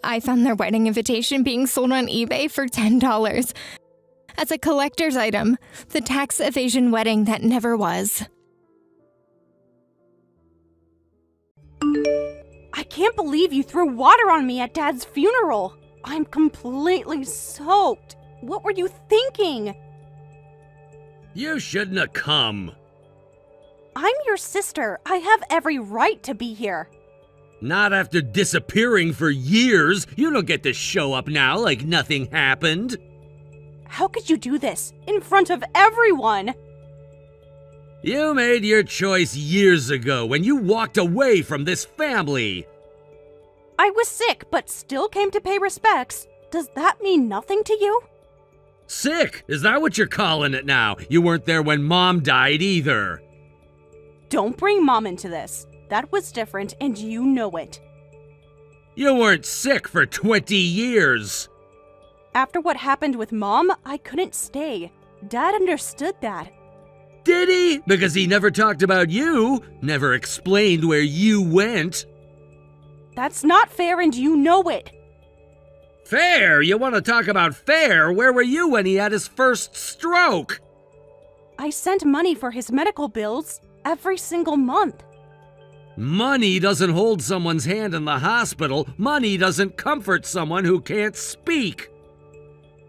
I found their wedding invitation being sold on eBay for $10. As a collector's item, the tax evasion wedding that never was. I can't believe you threw water on me at Dad's funeral. I'm completely soaked. What were you thinking? You shouldn't have come. I'm your sister. I have every right to be here. Not after disappearing for years. You don't get to show up now like nothing happened. How could you do this in front of everyone? You made your choice years ago when you walked away from this family. I was sick, but still came to pay respects. Does that mean nothing to you? Sick? Is that what you're calling it now? You weren't there when Mom died either. Don't bring Mom into this. That was different, and you know it. You weren't sick for 20 years. After what happened with Mom, I couldn't stay. Dad understood that. Did he? Because he never talked about you, never explained where you went. That's not fair, and you know it. Fair? You want to talk about fair? Where were you when he had his first stroke? I sent money for his medical bills every single month. Money doesn't hold someone's hand in the hospital. Money doesn't comfort someone who can't speak.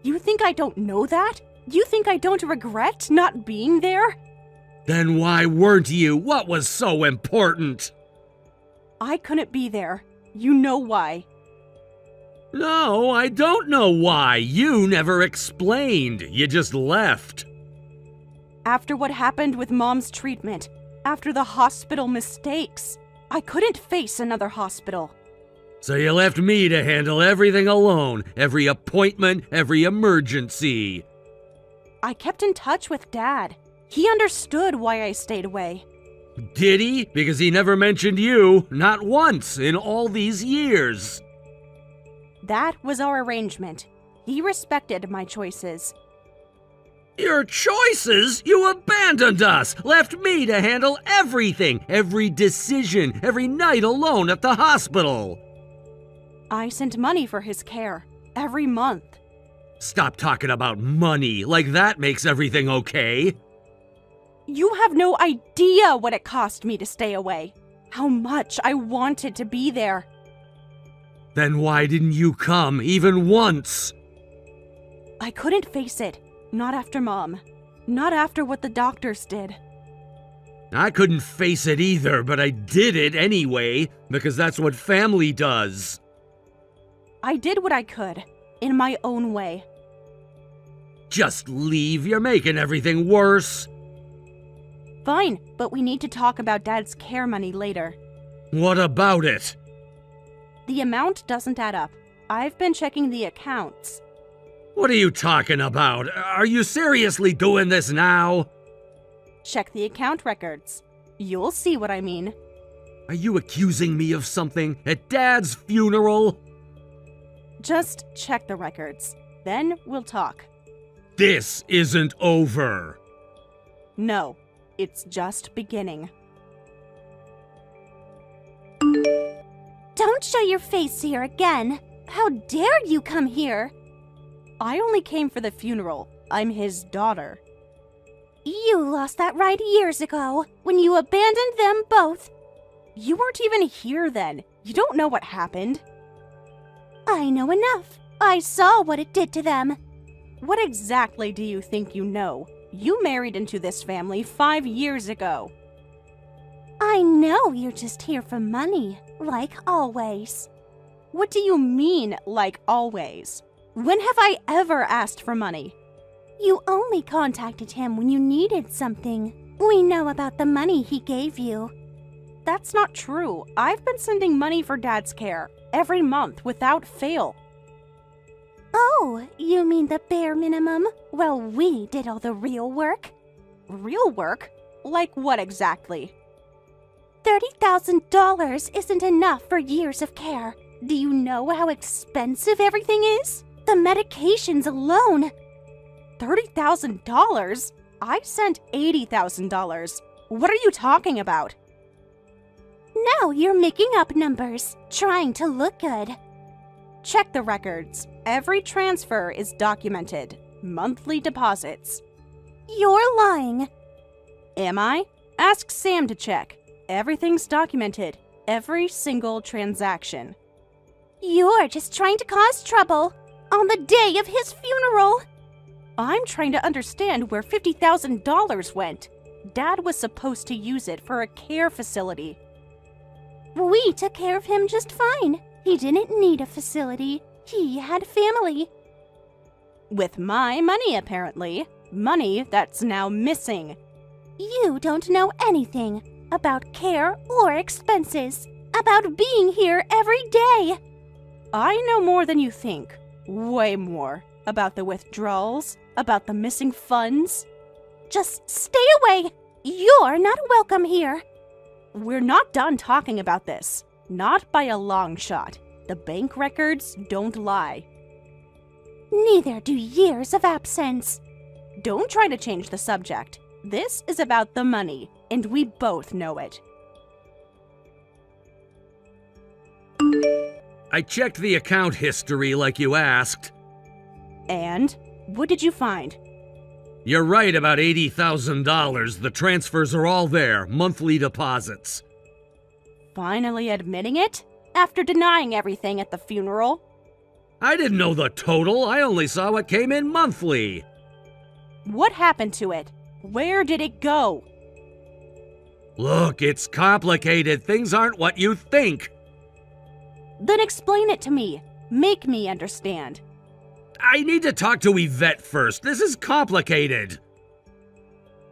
You think I don't know that? You think I don't regret not being there? Then why weren't you? What was so important? I couldn't be there. You know why. No, I don't know why. You never explained. You just left. After what happened with Mom's treatment, after the hospital mistakes, I couldn't face another hospital. So you left me to handle everything alone. Every appointment, every emergency. I kept in touch with Dad. He understood why I stayed away. Did he? Because he never mentioned you. Not once in all these years. That was our arrangement. He respected my choices. Your choices? You abandoned us, left me to handle everything, every decision, every night alone at the hospital. I sent money for his care every month. Stop talking about money, like that makes everything okay. You have no idea what it cost me to stay away. How much I wanted to be there. Then why didn't you come even once? I couldn't face it. Not after Mom. Not after what the doctors did. I couldn't face it either, but I did it anyway, because that's what family does. I did what I could, in my own way. Just leave, you're making everything worse. Fine, but we need to talk about Dad's care money later. What about it? The amount doesn't add up. I've been checking the accounts. What are you talking about? Are you seriously doing this now? Check the account records. You'll see what I mean. Are you accusing me of something at Dad's funeral? Just check the records. Then we'll talk. This isn't over. No, it's just beginning. Don't show your face here again. How dare you come here? I only came for the funeral. I'm his daughter. You lost that right years ago, when you abandoned them both. You weren't even here then. You don't know what happened. I know enough. I saw what it did to them. What exactly do you think you know? You married into this family 5 years ago. I know you're just here for money, like always. What do you mean, like always? When have I ever asked for money? You only contacted him when you needed something. We know about the money he gave you. That's not true. I've been sending money for Dad's care every month without fail. Oh, you mean the bare minimum? Well, we did all the real work. Real work? Like what exactly? $30,000 isn't enough for years of care. Do you know how expensive everything is? The medications alone. $30,000? I sent $80,000. What are you talking about? Now you're making up numbers, trying to look good. Check the records. Every transfer is documented. Monthly deposits. You're lying. Am I? Ask Sam to check. Everything's documented. Every single transaction. You're just trying to cause trouble on the day of his funeral. I'm trying to understand where $50,000 went. Dad was supposed to use it for a care facility. We took care of him just fine. He didn't need a facility. He had family. With my money, apparently. Money that's now missing. You don't know anything about care or expenses, about being here every day. I know more than you think. Way more. About the withdrawals, about the missing funds. Just stay away. You're not welcome here. We're not done talking about this. Not by a long shot. The bank records don't lie. Neither do years of absence. Don't try to change the subject. This is about the money, and we both know it. I checked the account history like you asked. And? What did you find? You're right about $80,000. The transfers are all there, monthly deposits. Finally admitting it? After denying everything at the funeral? I didn't know the total. I only saw what came in monthly. What happened to it? Where did it go? Look, it's complicated. Things aren't what you think. Then explain it to me. Make me understand. I need to talk to Yvette first. This is complicated.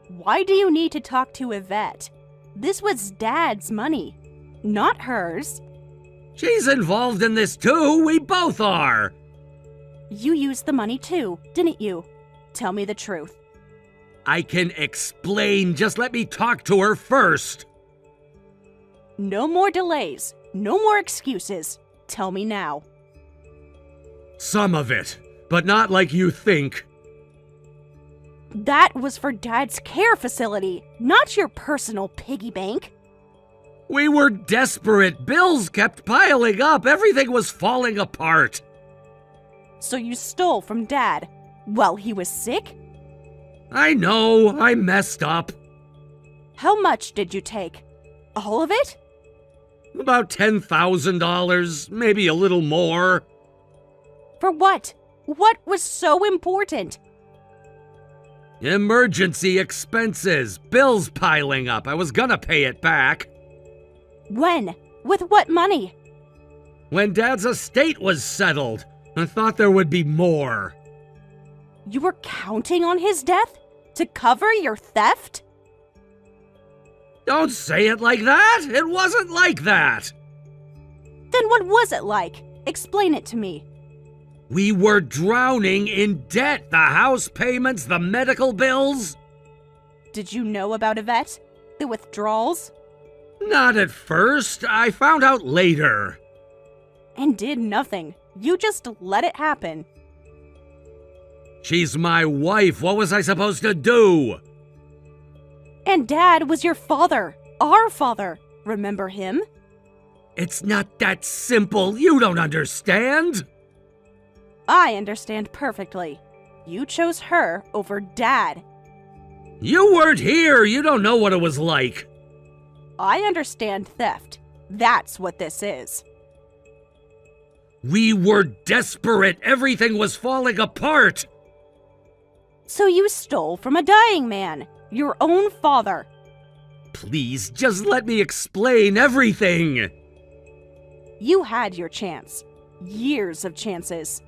Why do you need to talk to Yvette? This was Dad's money, not hers. She's involved in this too. We both are. You used the money too, didn't you? Tell me the truth. I can explain. Just let me talk to her first. No more delays. No more excuses. Tell me now. Some of it, but not like you think. That was for Dad's care facility, not your personal piggy bank. We were desperate. Bills kept piling up. Everything was falling apart. So you stole from Dad while he was sick? I know. I messed up. How much did you take? All of it? About $10,000, maybe a little more. For what? What was so important? Emergency expenses. Bills piling up. I was gonna pay it back. When? With what money? When Dad's estate was settled. I thought there would be more. You were counting on his death? To cover your theft? Don't say it like that. It wasn't like that. Then what was it like? Explain it to me. We were drowning in debt. The house payments, the medical bills. Did you know about Yvette? The withdrawals? Not at first. I found out later. And did nothing. You just let it happen. She's my wife. What was I supposed to do? And Dad was your father. Our father. Remember him? It's not that simple. You don't understand. I understand perfectly. You chose her over Dad. You weren't here. You don't know what it was like. I understand theft. That's what this is. We were desperate. Everything was falling apart. So you stole from a dying man, your own father. Please, just let me explain everything. You had your chance. Years of chances.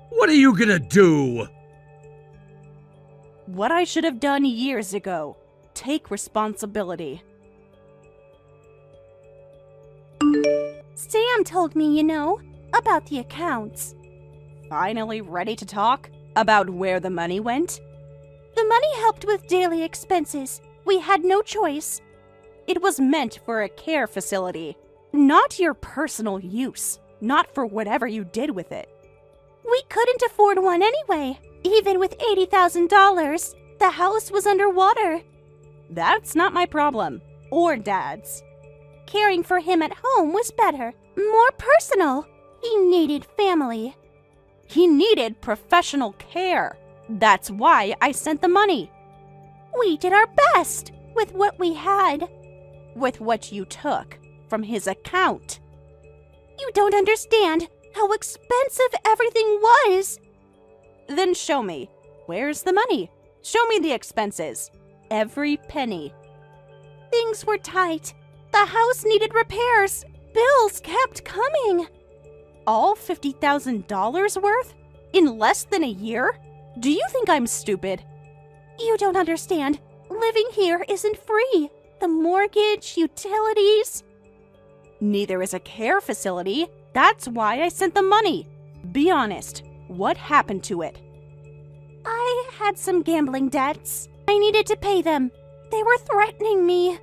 What are you gonna do? What I should have done years ago. Take responsibility. Sam told me, about the accounts. Finally ready to talk about where the money went? The money helped with daily expenses. We had no choice. It was meant for a care facility, not your personal use, not for whatever you did with it. We couldn't afford one anyway. Even with $80,000, the house was underwater. That's not my problem, or Dad's. Caring for him at home was better, more personal. He needed family. He needed professional care. That's why I sent the money. We did our best with what we had. With what you took from his account. You don't understand how expensive everything was. Then show me. Where's the money? Show me the expenses. Every penny. Things were tight. The house needed repairs. Bills kept coming. All $50,000 worth? In less than a year? Do you think I'm stupid? You don't understand. Living here isn't free. The mortgage, utilities. Neither is a care facility. That's why I sent the money. Be honest. What happened to it? I had some gambling debts. I needed to pay them. They were threatening me.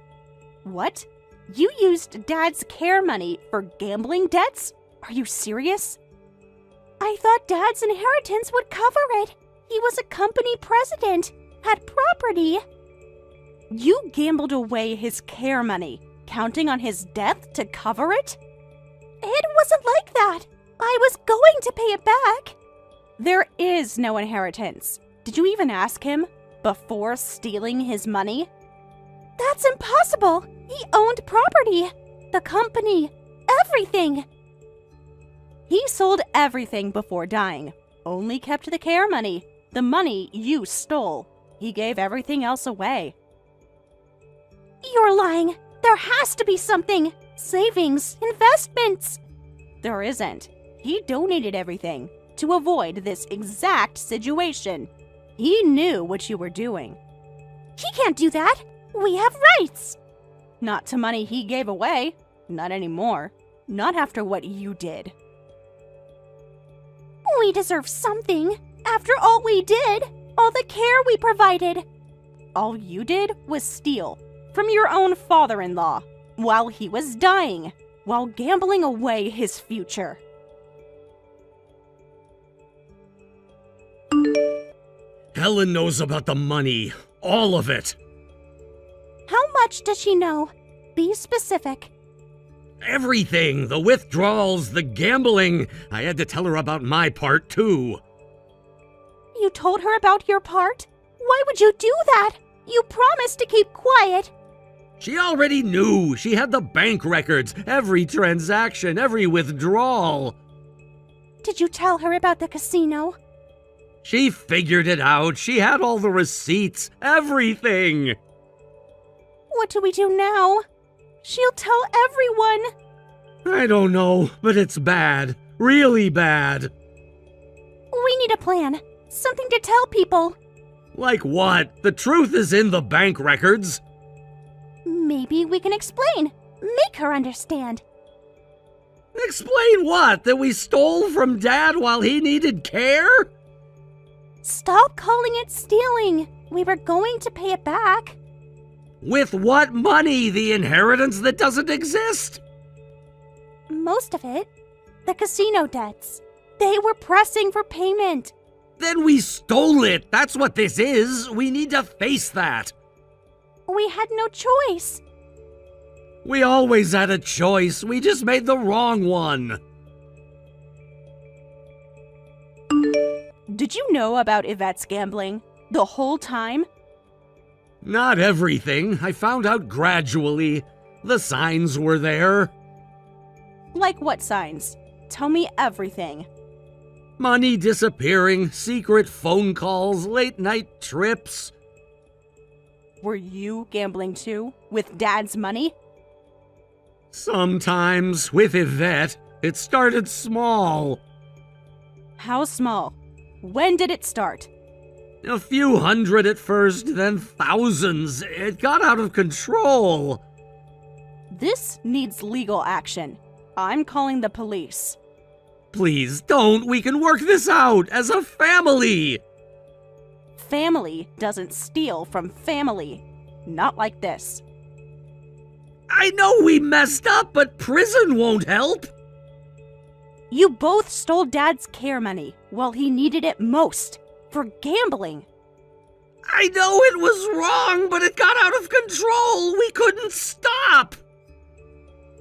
What? You used Dad's care money for gambling debts? Are you serious? I thought Dad's inheritance would cover it. He was a company president, had property. You gambled away his care money, counting on his death to cover it? It wasn't like that. I was going to pay it back. There is no inheritance. Did you even ask him before stealing his money? That's impossible. He owned property, the company, everything. He sold everything before dying, only kept the care money, the money you stole. He gave everything else away. You're lying. There has to be something. Savings, investments. There isn't. He donated everything to avoid this exact situation. He knew what you were doing. He can't do that. We have rights. Not to money he gave away. Not anymore. Not after what you did. We deserve something. After all we did, all the care we provided. All you did was steal from your own father-in-law while he was dying, while gambling away his future. Helen knows about the money. All of it. How much does she know? Be specific. Everything. The withdrawals, the gambling. I had to tell her about my part, too. You told her about your part? Why would you do that? You promised to keep quiet. She already knew. She had the bank records, every transaction, every withdrawal. Did you tell her about the casino? She figured it out. She had all the receipts, everything. What do we do now? She'll tell everyone. I don't know, but it's bad. Really bad. We need a plan. Something to tell people. Like what? The truth is in the bank records. Maybe we can explain. Make her understand. Explain what? That we stole from Dad while he needed care? Stop calling it stealing. We were going to pay it back. With what money? The inheritance that doesn't exist? Most of it. The casino debts. They were pressing for payment. Then we stole it. That's what this is. We need to face that. We had no choice. We always had a choice. We just made the wrong one. Did you know about Yvette's gambling the whole time? Not everything. I found out gradually. The signs were there. Like what signs? Tell me everything. Money disappearing, secret phone calls, late-night trips. Were you gambling too, with Dad's money? Sometimes, with Yvette, it started small. How small? When did it start? A few hundred at first, then thousands. It got out of control. This needs legal action. I'm calling the police. Please don't. We can work this out as a family. Family doesn't steal from family. Not like this. I know we messed up, but prison won't help. You both stole Dad's care money while he needed it most. For gambling. I know it was wrong, but it got out of control. We couldn't stop.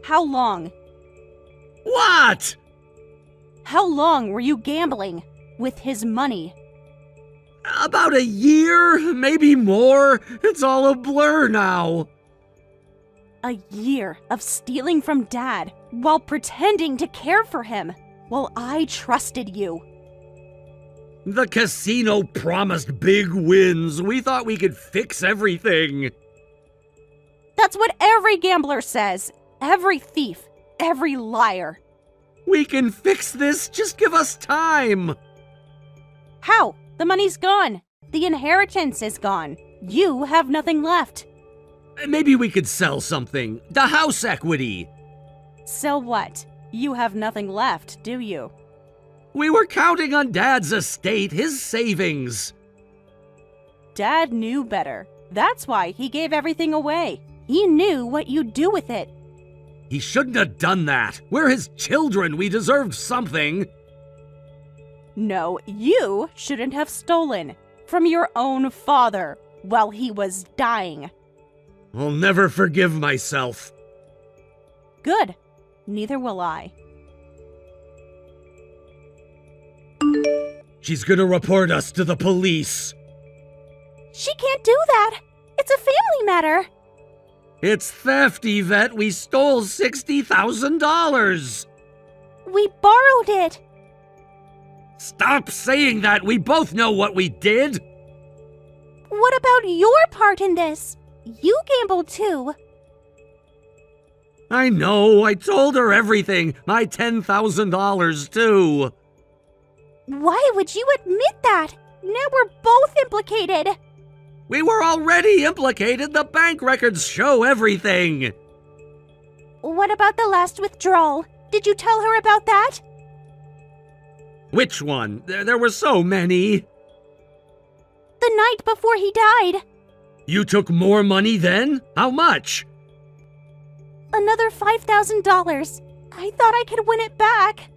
How long? What? How long were you gambling with his money? About a year, maybe more. It's all a blur now. A year of stealing from Dad while pretending to care for him while I trusted you. The casino promised big wins. We thought we could fix everything. That's what every gambler says. Every thief. Every liar. We can fix this. Just give us time. How? The money's gone. The inheritance is gone. You have nothing left. Maybe we could sell something. The house equity. Sell what? You have nothing left, do you? We were counting on Dad's estate, his savings. Dad knew better. That's why he gave everything away. He knew what you'd do with it. He shouldn't have done that. We're his children. We deserved something. No, you shouldn't have stolen from your own father while he was dying. I'll never forgive myself. Good. Neither will I. She's gonna report us to the police. She can't do that. It's a family matter. It's theft, Yvette. We stole $60,000. We borrowed it. Stop saying that. We both know what we did. What about your part in this? You gambled too. I know. I told her everything. My $10,000 too. Why would you admit that? Now we're both implicated. We were already implicated. The bank records show everything. What about the last withdrawal? Did you tell her about that? Which one? There were so many. The night before he died. You took more money then? How much? Another $5,000. I thought I could win it back.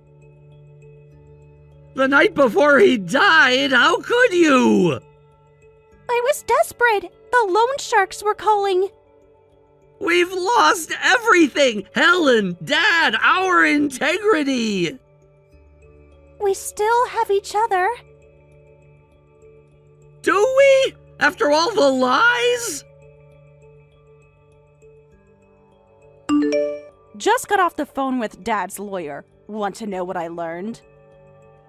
The night before he died? How could you? I was desperate. The loan sharks were calling. We've lost everything! Helen, Dad, our integrity! We still have each other. Do we? After all the lies? Just got off the phone with Dad's lawyer. Want to know what I learned?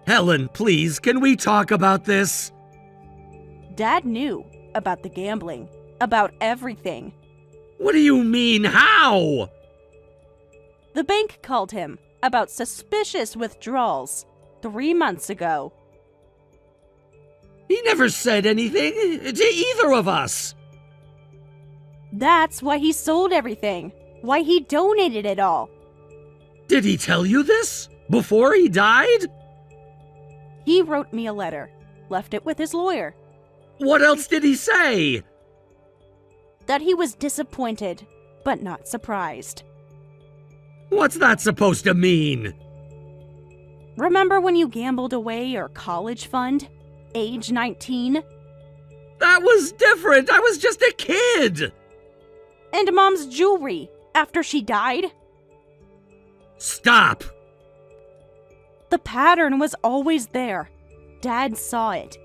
Helen, please, can we talk about this? Dad knew about the gambling, about everything. What do you mean, how? The bank called him about suspicious withdrawals 3 months ago. He never said anything to either of us. That's why he sold everything, why he donated it all. Did he tell you this? Before he died? He wrote me a letter, left it with his lawyer. What else did he say? That he was disappointed, but not surprised. What's that supposed to mean? Remember when you gambled away your college fund? Age 19? That was different. I was just a kid. And Mom's jewelry after she died? Stop. The pattern was always there. Dad saw it.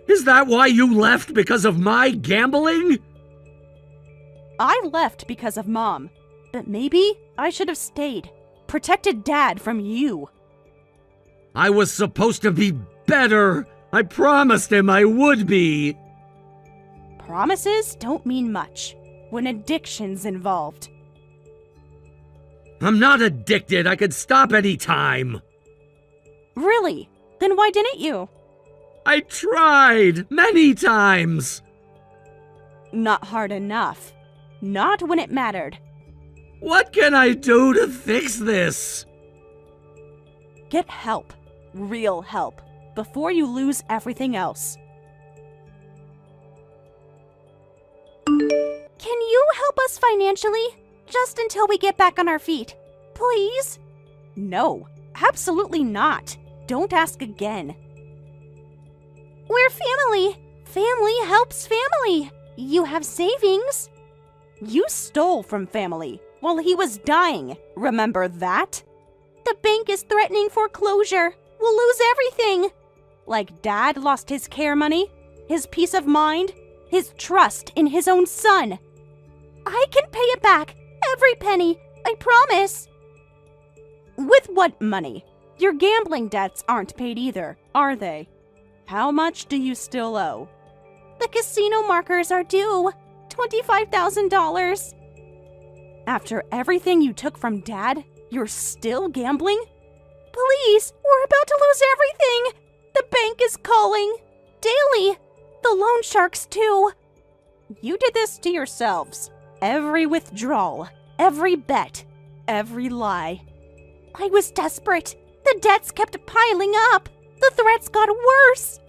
Is that why you left, because of my gambling? I left because of Mom, but maybe I should have stayed, protected Dad from you. I was supposed to be better. I promised him I would be. promises don't mean much when addiction's involved. I'm not addicted. I could stop any time. Really? Then why didn't you? I tried many times. Not hard enough. Not when it mattered. What can I do to fix this? Get help. Real help. Before you lose everything else. Can you help us financially? Just until we get back on our feet. Please? No, absolutely not. Don't ask again. We're family. Family helps family. You have savings. You stole from family while he was dying. Remember that? The bank is threatening foreclosure. We'll lose everything. Like Dad lost his care money, his peace of mind, his trust in his own son. I can pay it back. Every penny. I promise. With what money? Your gambling debts aren't paid either, are they? How much do you still owe? The casino markers are due. $25,000. After everything you took from Dad, you're still gambling? Please, we're about to lose everything. The bank is calling. Daily. The loan sharks, too. You did this to yourselves. Every withdrawal, every bet, every lie. I was desperate. The debts kept piling up. The threats got worse.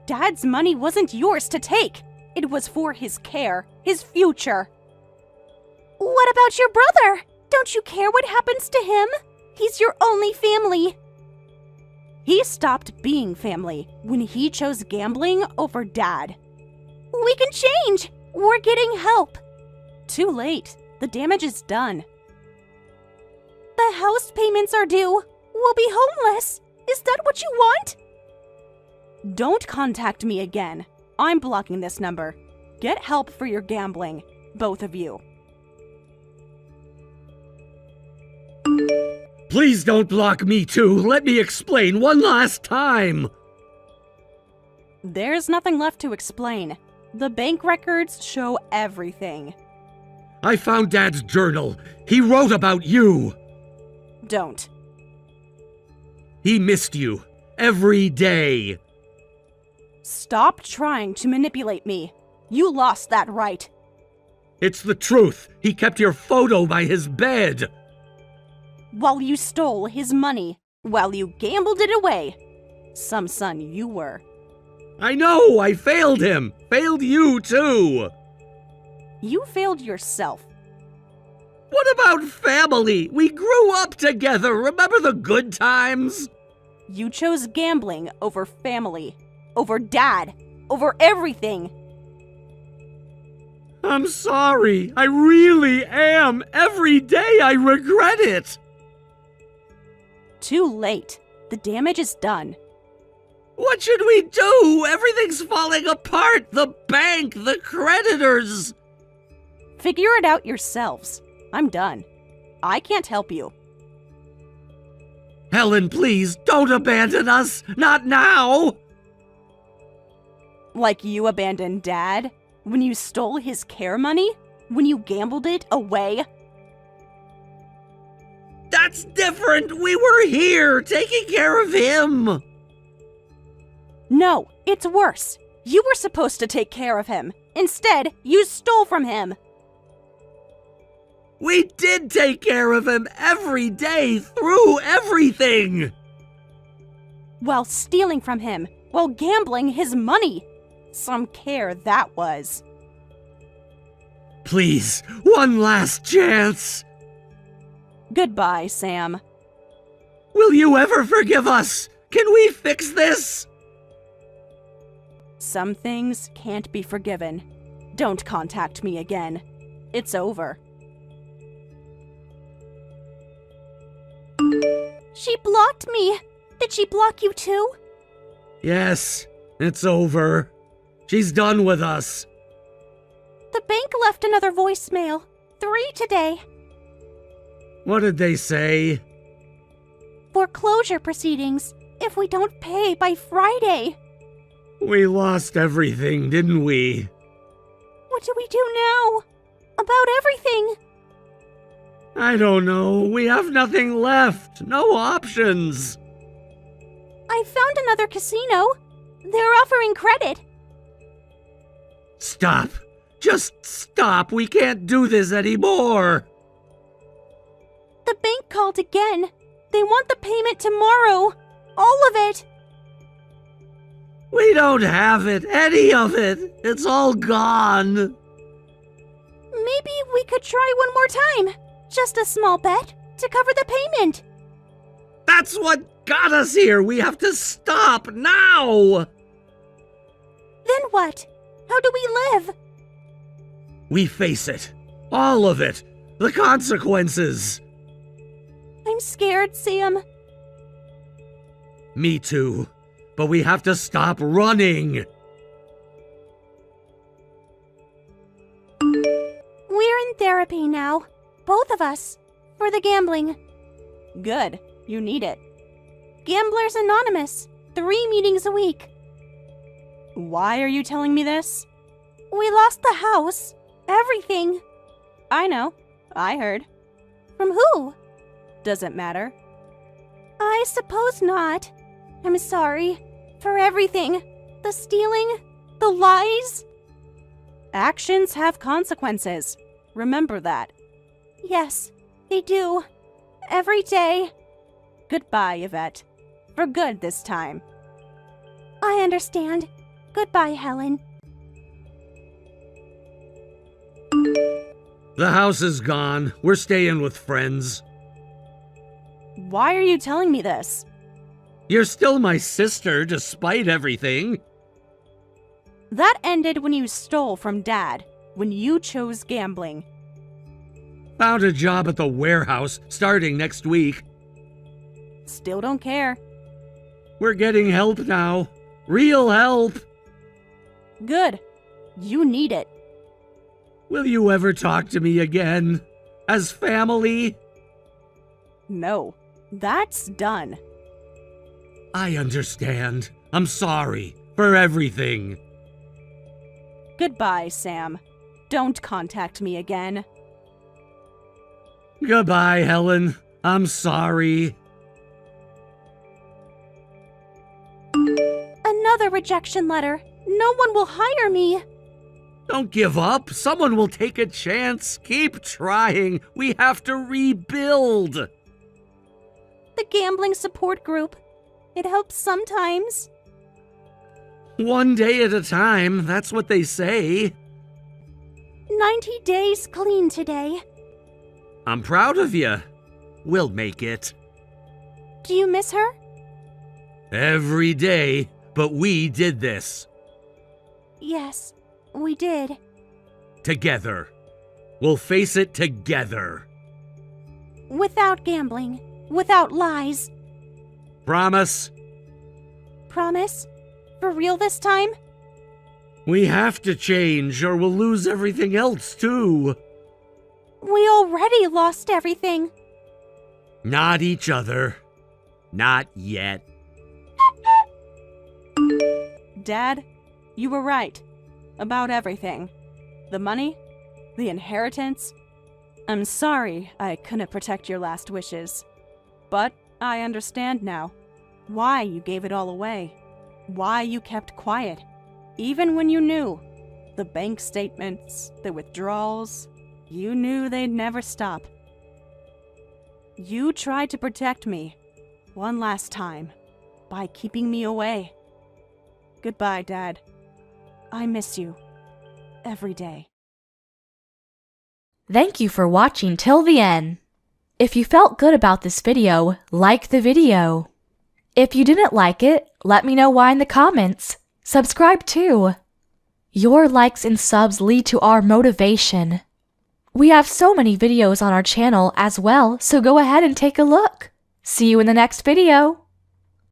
Dad's money wasn't yours to take. It was for his care, his future. What about your brother? Don't you care what happens to him? He's your only family. He stopped being family when he chose gambling over Dad. We can change. We're getting help. Too late. The damage is done. The house payments are due. We'll be homeless. Is that what you want? Don't contact me again. I'm blocking this number. Get help for your gambling, both of you. Please don't block me too. Let me explain one last time. There's nothing left to explain. The bank records show everything. I found Dad's journal. He wrote about you. Don't. He missed you. Every day. Stop trying to manipulate me. You lost that right. It's the truth. He kept your photo by his bed. While you stole his money. While you gambled it away. Some son you were. I know. I failed him. Failed you too. You failed yourself. What about family? We grew up together. Remember the good times? You chose gambling over family. Over Dad. Over everything. I'm sorry. I really am. Every day I regret it. Too late. The damage is done. What should we do? Everything's falling apart. The bank, the creditors. Figure it out yourselves. I'm done. I can't help you. Helen, please, don't abandon us. Not now. Like you abandoned Dad? When you stole his care money? When you gambled it away? That's different. We were here, taking care of him. No, it's worse. You were supposed to take care of him. Instead, you stole from him. We did take care of him every day, through everything. While stealing from him, while gambling his money. Some care that was. Please, one last chance. Goodbye, Sam. Will you ever forgive us? Can we fix this? Some things can't be forgiven. Don't contact me again. It's over. She blocked me. Did she block you too? Yes, it's over. She's done with us. The bank left another voicemail. 3 today. What did they say? Foreclosure proceedings if we don't pay by Friday. We lost everything, didn't we? What do we do now? About everything? I don't know. We have nothing left. No options. I found another casino. They're offering credit. Stop. Just stop. We can't do this anymore. The bank called again. They want the payment tomorrow. All of it. We don't have it. Any of it. It's all gone. Maybe we could try one more time. Just a small bet to cover the payment. That's what got us here. We have to stop now. Then what? How do we live? We face it. All of it. The consequences. I'm scared, Sam. Me too. But we have to stop running. We're in therapy now. Both of us. For the gambling. Good. You need it. Gamblers Anonymous. 3 meetings a week. Why are you telling me this? We lost the house. Everything. I know. I heard. From who? Does it matter? I suppose not. I'm sorry. For everything. The stealing. The lies. Actions have consequences. Remember that. Yes, they do. Every day. Goodbye, Yvette. For good this time. I understand. Goodbye, Helen. The house is gone. We're staying with friends. Why are you telling me this? You're still my sister, despite everything. That ended when you stole from Dad, when you chose gambling. Found a job at the warehouse starting next week. Still don't care. We're getting help now. Real help. Good. You need it. Will you ever talk to me again? As family? No. That's done. I understand. I'm sorry for everything. Goodbye, Sam. Don't contact me again. Goodbye, Helen. I'm sorry. Another rejection letter. No one will hire me. Don't give up. Someone will take a chance. Keep trying. We have to rebuild. The gambling support group. It helps sometimes. One day at a time. That's what they say. 90 days clean today. I'm proud of you. We'll make it. Do you miss her? Every day. But we did this. Yes, we did. Together. We'll face it together. Without gambling. Without lies. Promise? Promise? For real this time? We have to change or we'll lose everything else too. We already lost everything. Not each other. Not yet. Dad, you were right. About everything. The money, the inheritance. I'm sorry I couldn't protect your last wishes. But I understand now why you gave it all away. Why you kept quiet. Even when you knew. The bank statements, the withdrawals. You knew they'd never stop. You tried to protect me. One last time. By keeping me away. Goodbye, Dad. I miss you. Every day. Thank you for watching till the end. If you felt good about this video, like the video. If you didn't like it, let me know why in the comments. Subscribe too. Your likes and subs lead to our motivation. We have so many videos on our channel as well, so go ahead and take a look. See you in the next video.